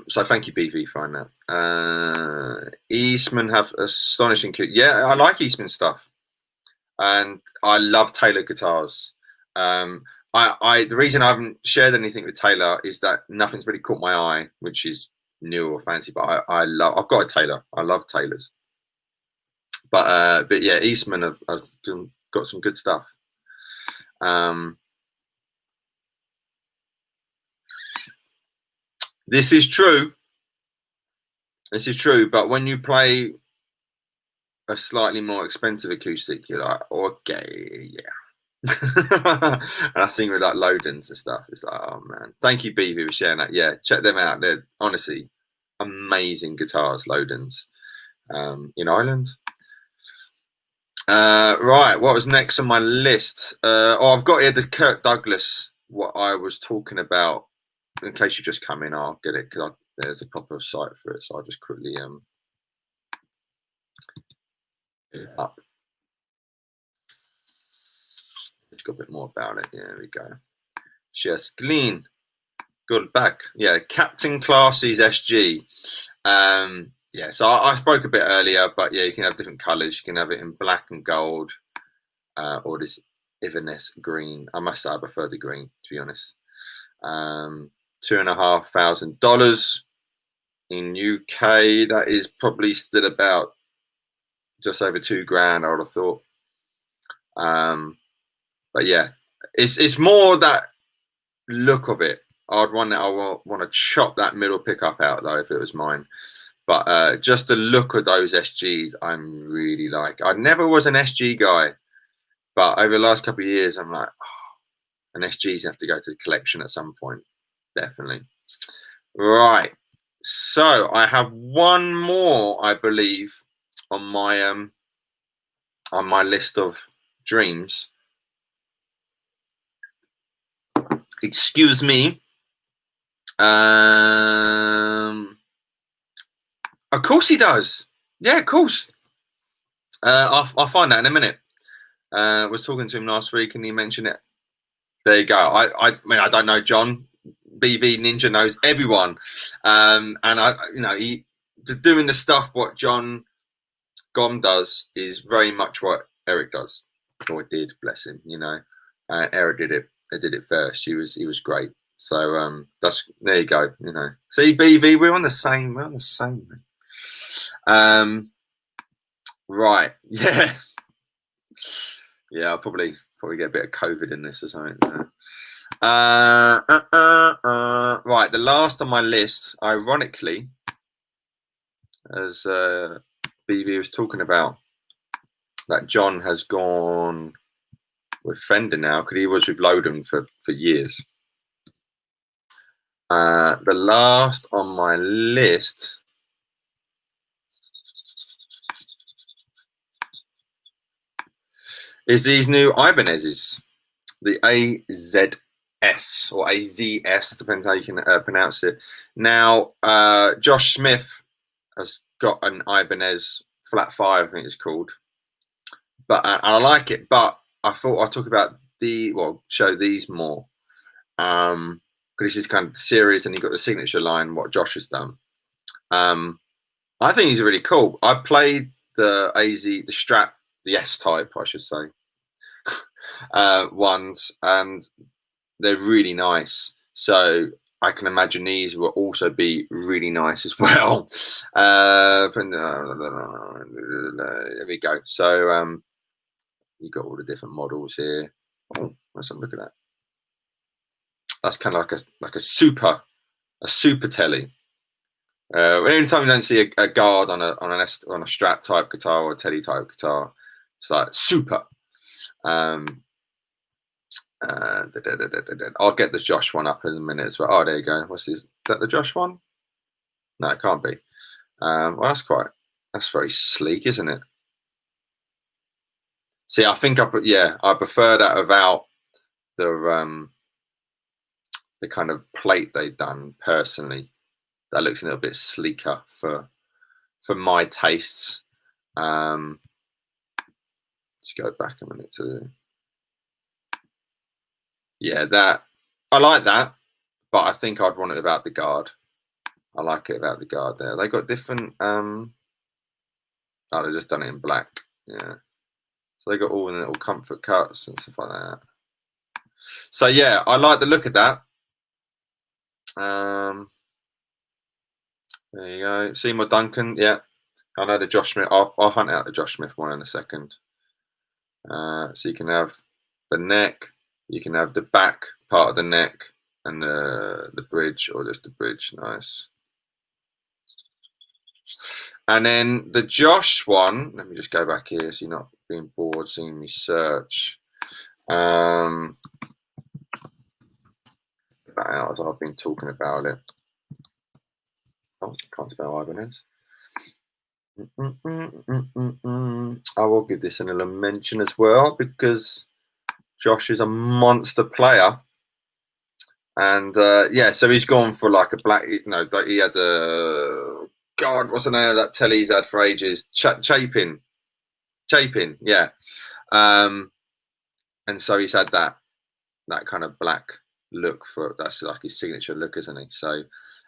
[SPEAKER 1] So thank you, BV, for that. Eastman have astonishing cute. Yeah, I like Eastman stuff, and I love Taylor guitars. The reason I haven't shared anything with Taylor is that nothing's really caught my eye, which is new or fancy. But I've got a Taylor. I love Taylors. But yeah, Eastman have got some good stuff. This is true. This is true. But when you play a slightly more expensive acoustic, you're like, okay, yeah. And I sing with like Lodens and stuff. It's like, oh man, thank you, BV, for sharing that. Yeah, check them out. They're honestly amazing guitars, Lodens, in Ireland. Right, what was next on my list? I've got here the Kirk Douglas. What I was talking about. In case you just come in, I'll get it because there's a proper site for it. So I'll just quickly up. It's got a bit more about it. Yeah, there we go. Just clean. Good back. Yeah, Captain Classy's SG. Yeah, so I spoke a bit earlier, but yeah, you can have different colours. You can have it in black and gold, or this Inverness green. I must say I prefer the green, to be honest. $2,500 in UK. That is probably still about just over $2,000, I would have thought. But yeah, it's more that look of it. I'd want to chop that middle pickup out though if it was mine. But just the look of those SGs, I'm really like. I never was an SG guy, but over the last couple of years, I'm like, oh, an SGs have to go to the collection at some point. Definitely. Right. So I have one more, I believe, on my list of dreams. Excuse me. Of course he does. Yeah, of course. I'll find that in a minute. I was talking to him last week and he mentioned it. There you go. I mean, I don't know John. BV Ninja knows everyone, and he doing the stuff what John Gomm does is very much what Eric does, or did, bless him. Eric did it. They did it first. He was great. So there you go. See, BV, we're on the same. Right. Yeah. Yeah. I'll probably get a bit of COVID in this or something. Right, the last on my list, ironically, as BB was talking about, that John has gone with Fender now, because he was with Loden for years. The last on my list is these new Ibanez's, the AZS or AZS, depends how you can pronounce it. Now, Josh Smith has got an Ibanez Flat 5, I think it's called, but and I like it. But I thought I'd talk about show these more, because this is kind of serious, and you've got the signature line, what Josh has done. I think he's really cool. I played the the Strat, the S type, I should say, ones, and they're really nice. So I can imagine these will also be really nice as well. There we go. So you got all the different models here. Oh, let's have a look at that. That's kind of like a super telly. Anytime you don't see a guard on a Strat type guitar or a telly type guitar, it's like super. I'll get the Josh one up in a minute as well. Oh, there you go. What's this? Is that the Josh one? No, it can't be. Well, that's very sleek, isn't it? See, I think I prefer that without the kind of plate they've done personally. That looks a little bit sleeker for my tastes. Let's go back a minute to. Yeah, that I like that, but I think I'd want it without the guard. I like it without the guard there. They got different. Oh, they've just done it in black. Yeah, so they got all the little comfort cuts and stuff like that. So yeah, I like the look of that. There you go, Seymour Duncan. Yeah, I know the Josh Smith. I'll hunt out the Josh Smith one in a second. So you can have the neck, you can have the back part of the neck, and the bridge, or just the bridge. Nice. And then the Josh one, let me just go back here so you're not being bored seeing me search. That out as I've been talking about it. Oh, can't spell Ibanez. I will give this a little mention as well, because Josh is a monster player. And yeah, so he's gone for like a black, like he had God, what's the name of that telly he's had for ages? Chapin, yeah. And so he's had that kind of black look that's like his signature look, isn't he? So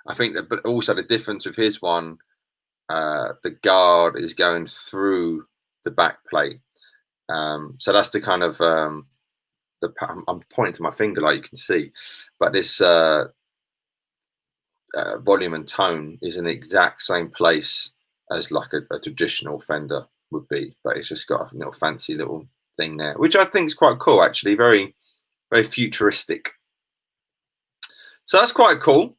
[SPEAKER 1] I think that, but also the difference with his one, the guard is going through the back plate. So that's the kind of I'm pointing to my finger like you can see, but this volume and tone is in the exact same place as like a traditional Fender would be, but it's just got a little fancy little thing there, which I think is quite cool, actually. Very, very futuristic. So that's quite cool.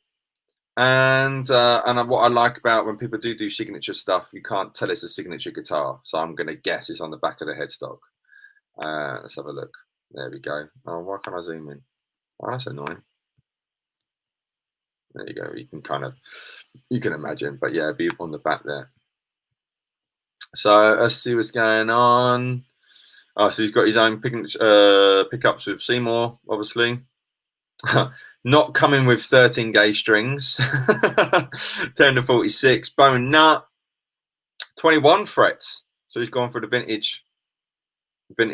[SPEAKER 1] And what I like about when people do signature stuff, you can't tell it's a signature guitar. So I'm going to guess it's on the back of the headstock. Let's have a look. There we go. Oh, why can't I zoom in? Oh, that's annoying. There you go. You can imagine, but yeah, it'd be on the back there. So let's see what's going on. Oh, so he's got his own pickups with Seymour, obviously. Not coming with 13 gauge strings. 10 to 46, bone nut, 21 frets. So he's gone for the vintage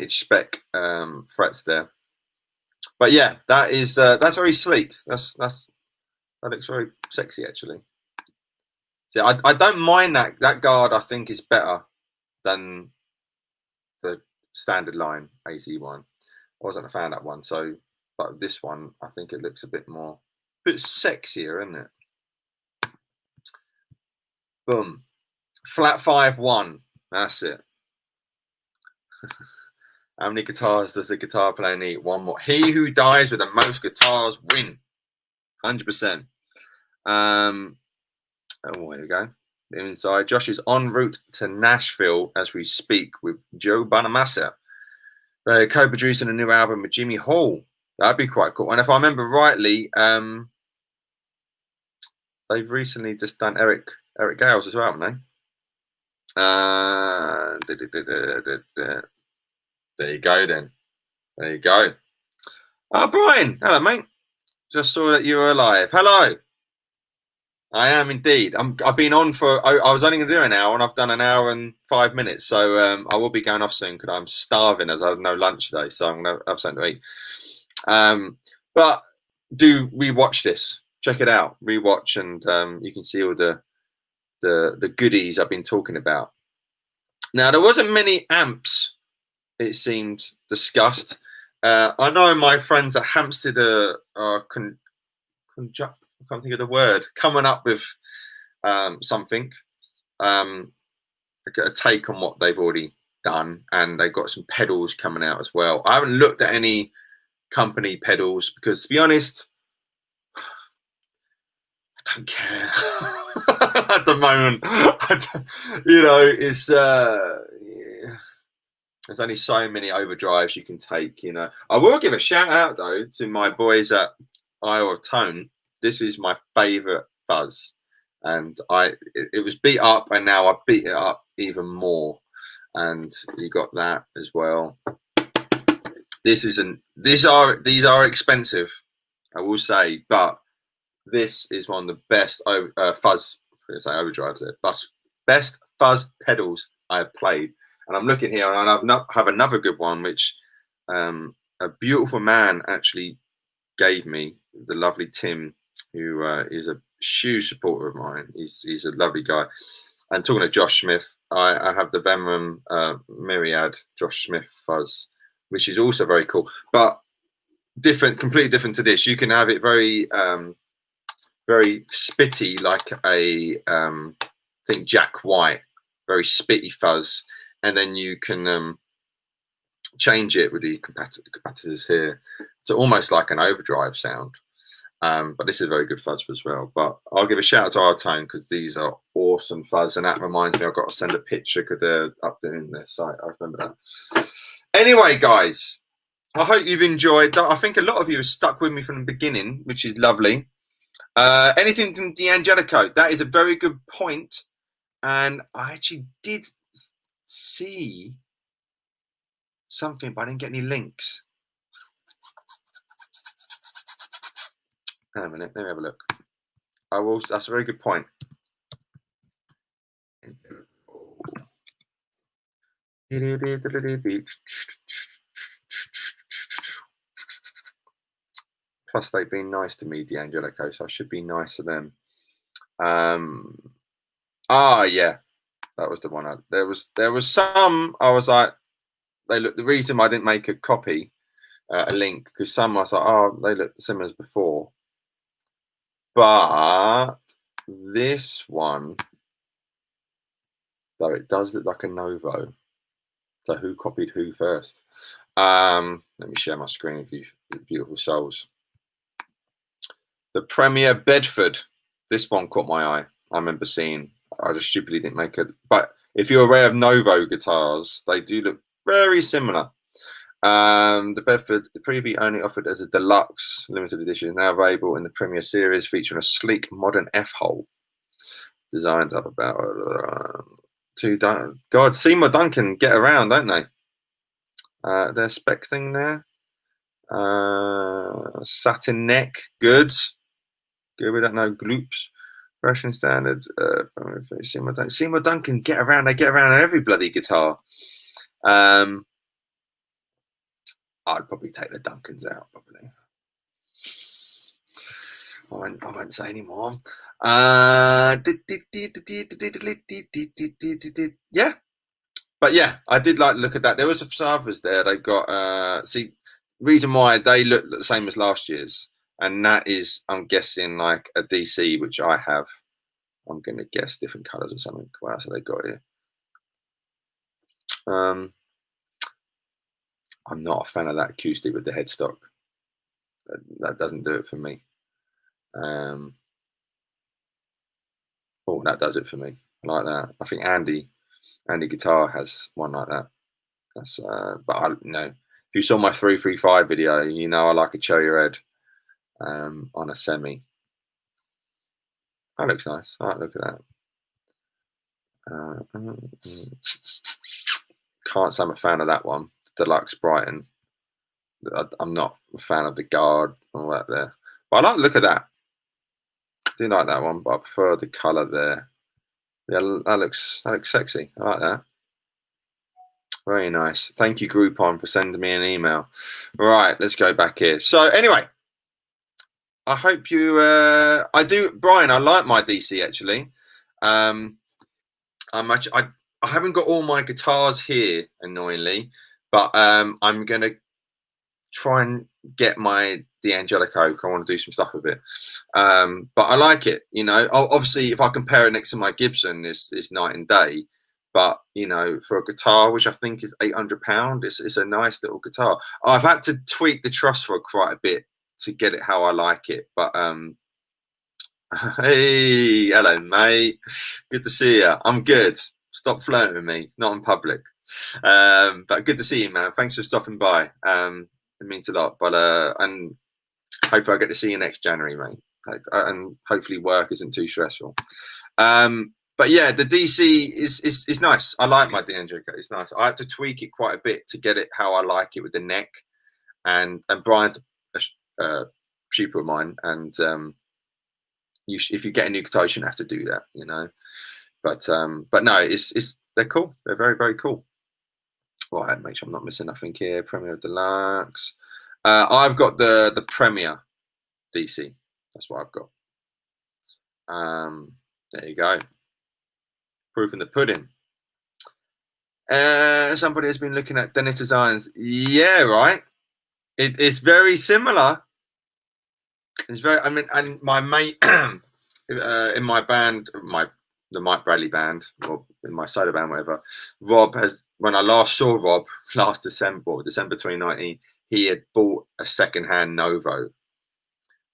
[SPEAKER 1] spec frets there. But yeah, that's very sleek. That looks very sexy, actually. See, I don't mind that guard. I think is better than the standard line AZ1. I wasn't a fan of that one, so but this one I think it looks a bit sexier, isn't it? Boom, flat 5-1. That's it. How many guitars does a guitar player need? One more. He who dies with the most guitars win. 100%. Oh, here we go. Inside. Josh is en route to Nashville as we speak with Joe Bonamassa. They're co-producing a new album with Jimmy Hall. That'd be quite cool. And if I remember rightly, they've recently just done Eric Gales as well, haven't they? There you go then. There you go. Oh, Brian. Hello, mate. Just saw that you were alive. Hello. I am indeed. I've been on for. I was only going to do an hour, and I've done an hour and 5 minutes. So I will be going off soon because I'm starving, as I have no lunch today. So I'm going to have something to eat. But do rewatch this. Check it out. Rewatch, and you can see all the goodies I've been talking about. Now there wasn't many amps, it seemed, discussed. I know my friends at Hampstead are I can't think of the word, coming up with something, a take on what they've already done, and they've got some pedals coming out as well. I haven't looked at any company pedals because, to be honest, I don't care at the moment. You know, it's there's only so many overdrives you can take. You know, I will give a shout out though to my boys at Isle of Tone. This is my favorite fuzz, and it was beat up, and now I beat it up even more. And you got that as well. These are expensive, I will say, but this is one of the best fuzz. I'm say overdrives there. Best fuzz pedals I've played, and I'm looking here, and I have another good one, which a beautiful man actually gave me, the lovely Tim, who is a huge supporter of mine. He's a lovely guy. And talking to Josh Smith, I have the Vemram Myriad Josh Smith fuzz, which is also very cool, but different, completely different to this. You can have it very very spitty, like a I think Jack White, very spitty fuzz, and then you can change it with the capacitors here to almost like an overdrive sound. But this is a very good fuzz as well. But I'll give a shout out to our Tone because these are awesome fuzz, and that reminds me I've got to send a picture because they're up there in their site. I remember that. Anyway, guys, I hope you've enjoyed that. I think a lot of you have stuck with me from the beginning, which is lovely. Anything from D'Angelico? That is a very good point, and I actually did see something, but I didn't get any links. Hang on a minute, let me have a look. I will. That's a very good point. Plus, they've been nice to me, D'Angelico, so I should be nice to them. Yeah, that was the one. There was some. I was like, they look. The reason I didn't make a copy, a link, because some I was like, oh, they look similar as before. But this one, though, it does look like a Novo. So who copied who first? Let me share my screen with you, beautiful souls. The Premier Bedford. This one caught my eye. I remember seeing. I just stupidly didn't make it. But if you're aware of Novo guitars, they do look very similar. The Bedford, previously only offered as a deluxe limited edition, is now available in the Premier series, featuring a sleek modern F-hole. Designed up about God, Seymour Duncan get around, don't they? Their spec thing there. Satin neck, good. We don't know gloops. Russian standard. Seymour Duncan get around. They get around on every bloody guitar. I'd probably take the Duncans out. Probably. I won't say anymore. Yeah, but yeah, I did like to look at that. There was some others there. They've got reason why they look the same as last year's, and that is, I'm guessing, like a DC, which I have. I'm gonna guess different colours or something. What else have they got here? I'm not a fan of that acoustic with the headstock. That doesn't do it for me. Oh, that does it for me. I like that. I think Andy Guitar has one like that. That's but I if you saw my 335 video, you know I like a cherry red on a semi. That looks nice. I like look at that. Can't say I'm a fan of that one. Deluxe Brighton. I'm not a fan of the guard and all that there. But I like the look at that. I do like that one, but I prefer the colour there. Yeah, that looks sexy. I like that. Very nice. Thank you, Groupon, for sending me an email. Right, let's go back here. So anyway, I hope you Brian, I like my DC actually. I haven't got all my guitars here, annoyingly, but I'm gonna try and get my D'Angelico. I want to do some stuff with it, but I like it. Obviously, if I compare it next to my Gibson, it's night and day. But for a guitar, which I think is £800, it's a nice little guitar. I've had to tweak the truss rod quite a bit to get it how I like it. But hey, hello, mate. Good to see you. I'm good. Stop flirting with me, not in public. But good to see you, man. Thanks for stopping by. It means a lot. But and hopefully I get to see you next January, mate. And hopefully work isn't too stressful. But yeah, the DC is nice. I like my D'Angelico. It's nice. I had to tweak it quite a bit to get it how I like it with the neck. And Brian's a pupil of mine, and if you get a new guitar, you shouldn't have to do that, But no, they're cool. They're very, very cool. Right, make sure I'm not missing nothing here. Premier Deluxe. I've got the Premier DC. That's what I've got. There you go. Proof in the pudding. Somebody has been looking at Dennis Designs. Yeah, right. It's very similar. It's very. I mean, and my mate in my band, the Mike Bradley band, or in my solo band, whatever. Rob has. When I last saw Rob last December 2019, he had bought a second-hand Novo,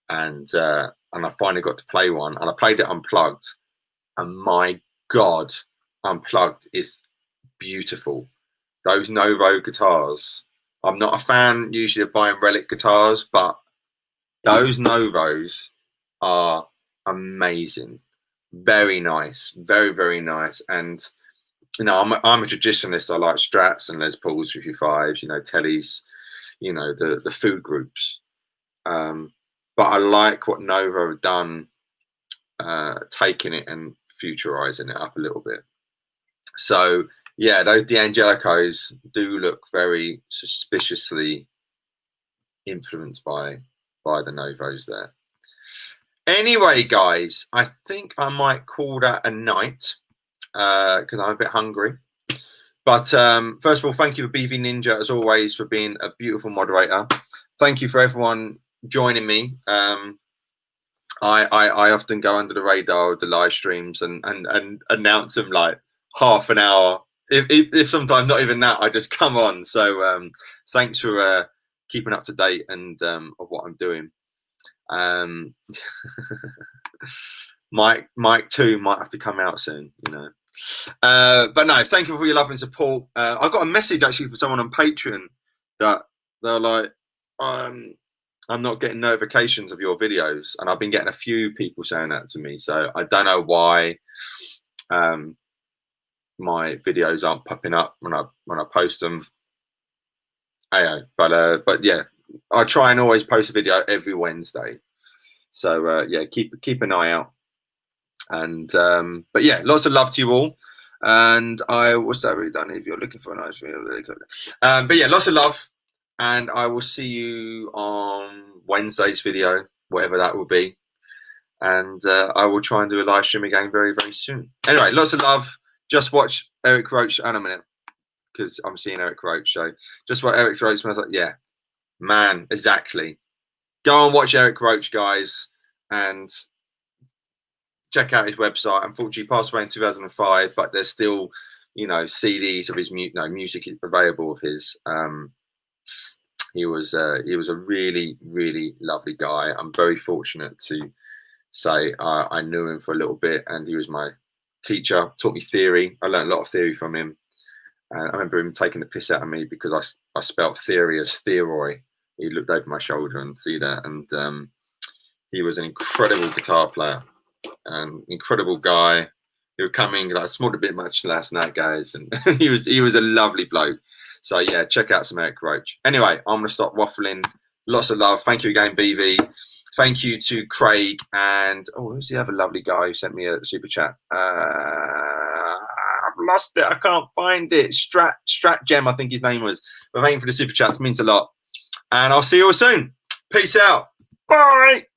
[SPEAKER 1] and I finally got to play one, and I played it unplugged, and my God, unplugged is beautiful. Those Novo guitars. I'm not a fan usually of buying relic guitars, but those Novos are amazing. Very nice, very, very nice. And I'm a traditionalist. I like Strats and Les Pauls, 55s, Tellys, the food groups. But I like what Novo have done, taking it and futurizing it up a little bit. So yeah, those D'Angelicos do look very suspiciously influenced by the Novos there. Anyway, guys, I think I might call that a night because I'm a bit hungry. But first of all, thank you for BV Ninja, as always, for being a beautiful moderator. Thank you for everyone joining me. I often go under the radar of the live streams and announce them like half an hour. If sometimes not even that, I just come on. So thanks for keeping up to date and of what I'm doing. Mike 2 might have to come out soon, but no, thank you for your love and support. I got a message actually from someone on Patreon that they're like, I'm not getting notifications of your videos, and I've been getting a few people saying that to me, so I don't know why my videos aren't popping up when I post them. But yeah, I try and always post a video every Wednesday, so yeah, keep an eye out. And but yeah, lots of love to you all. And what's that really done? If you're looking for a nice video, but yeah, lots of love, and I will see you on Wednesday's video, whatever that will be. And I will try and do a live stream again very, very soon. Anyway, lots of love. Just watch Eric Roach in a minute, because I'm seeing Eric Roach. So just watch Eric Roach. And I was like, yeah, man, exactly. Go and watch Eric Roach, guys, and check out his website. Unfortunately, he passed away in 2005, but there's still, CDs of his music available of his. he was a really, really lovely guy. I'm very fortunate to say I knew him for a little bit, and he was my teacher, taught me theory. I learned a lot of theory from him. And I remember him taking the piss out of me because I spelt theory as theroy. He looked over my shoulder and see that. And he was an incredible guitar player, an incredible guy. He would come in, I smoked a bit much last night, guys. And he was a lovely bloke. So yeah, check out some Eric Roach. Anyway, I'm going to stop waffling. Lots of love. Thank you again, BV. Thank you to Craig. And, who's the other lovely guy who sent me a super chat? I've lost it. I can't find it. Strat Gem, I think his name was. But thank you for the super chats. It means a lot. And I'll see you all soon. Peace out. Bye.